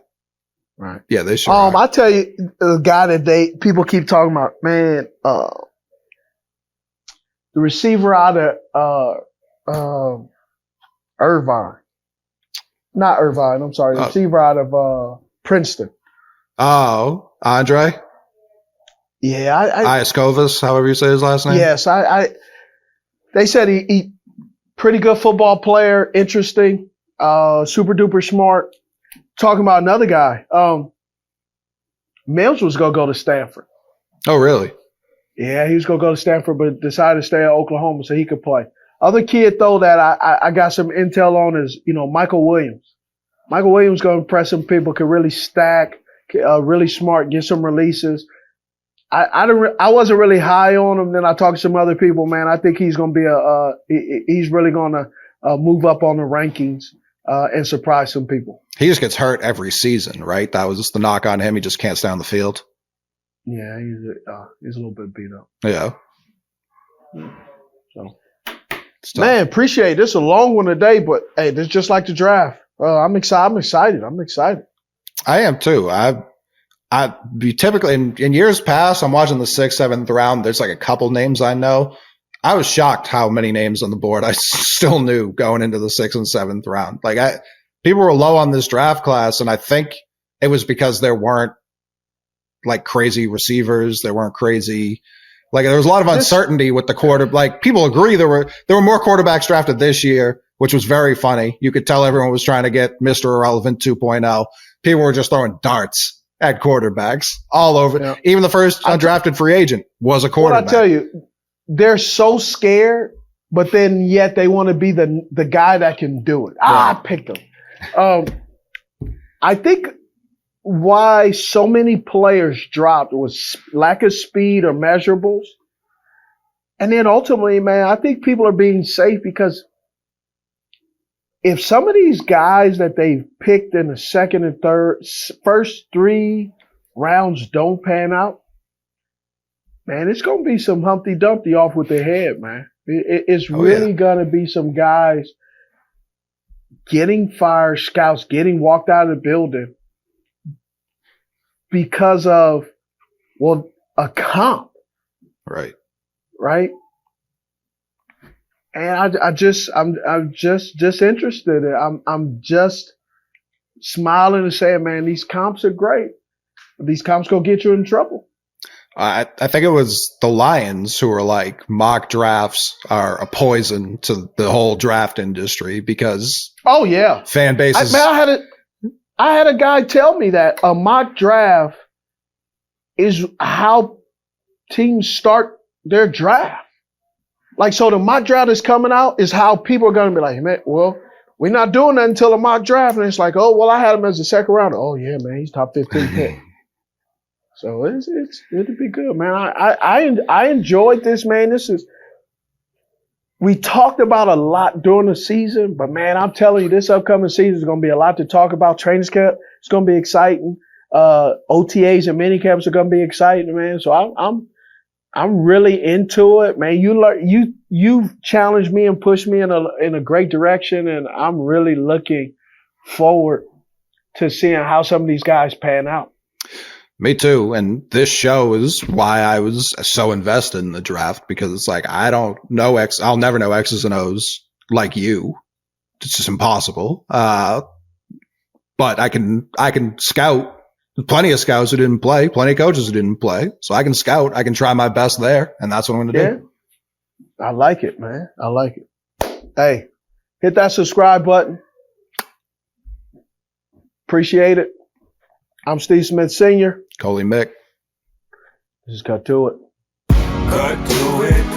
Right. Yeah, they sure are. I tell you, the guy that people keep talking about, man, the receiver out of Irvine. Not Irvine, I'm sorry. The receiver out of Princeton. Oh, Andre? Yeah. Iaskovas, however you say his last name? Yes. They said he pretty good football player, interesting, super duper smart. talking about another guy. Mills was going to go to Stanford. Oh, really? Yeah, he was going to go to Stanford, but decided to stay at Oklahoma so he could play. Other kid, though, that I got some intel on is, Michael Williams. Michael Williams going to impress some people, can really stack, really smart, get some releases. I wasn't really high on him. Then I talked to some other people, man. I think he's going to be he's really going to move up on the rankings and surprise some people. He just gets hurt every season, right? That was just the knock on him. He just can't stay on the field. Yeah, he's a little bit beat up. Yeah. So, man, appreciate it. This is a long one today, but hey, this is just like the draft. I'm excited. I am too. I typically in years past, I'm watching the 6th, 7th round. There's like a couple names I know. I was shocked how many names on the board I still knew going into the 6th and 7th round. Like people were low on this draft class, and I think it was because there weren't like crazy receivers. There weren't crazy. Like there was a lot of uncertainty with the quarter. Like people agree there were more quarterbacks drafted this year, which was very funny. You could tell everyone was trying to get Mr. Irrelevant 2.0. People were just throwing darts at quarterbacks all over. Yeah. Even the first undrafted free agent was a quarterback. What I tell you, they're so scared, but then yet they want to be the guy that can do it. I picked him. I think why so many players dropped was lack of speed or measurables. And then ultimately, man, I think people are being safe because if some of these guys that they've picked in the second and first 3 rounds don't pan out, man, it's going to be some Humpty Dumpty off with their head, man. It's really going to be some guys getting fired, scouts getting walked out of the building because of, a comp. Right. Right. And I'm just interested. I'm just smiling and saying, man, these comps are great. These comps gonna get you in trouble. I think it was the Lions who were like, mock drafts are a poison to the whole draft industry because fan bases. I had a guy tell me that a mock draft is how teams start their draft. Like, so the mock draft is coming out is how people are going to be like, man, well, we're not doing that until the mock draft. And it's like, oh, well, I had him as a second rounder. Oh, yeah, man, he's top 15 pick. So it'll be good, man. I enjoyed this, man. We talked about a lot during the season, but man, I'm telling you, this upcoming season is going to be a lot to talk about. Training camp, it's going to be exciting. OTAs and mini camps are going to be exciting, man. So I'm really into it, man. You challenged me and pushed me in a great direction, and I'm really looking forward to seeing how some of these guys pan out. Me too. And this show is why I was so invested in the draft, because it's like, I don't know I'll never know X's and O's like you. It's just impossible. But I can scout. Plenty of scouts who didn't play, plenty of coaches who didn't play. So I can scout. I can try my best there. And that's what I'm going to do. I like it, man. I like it. Hey, hit that subscribe button. Appreciate it. I'm Steve Smith Sr. Coley Mick. Just cut to it. Cut to it.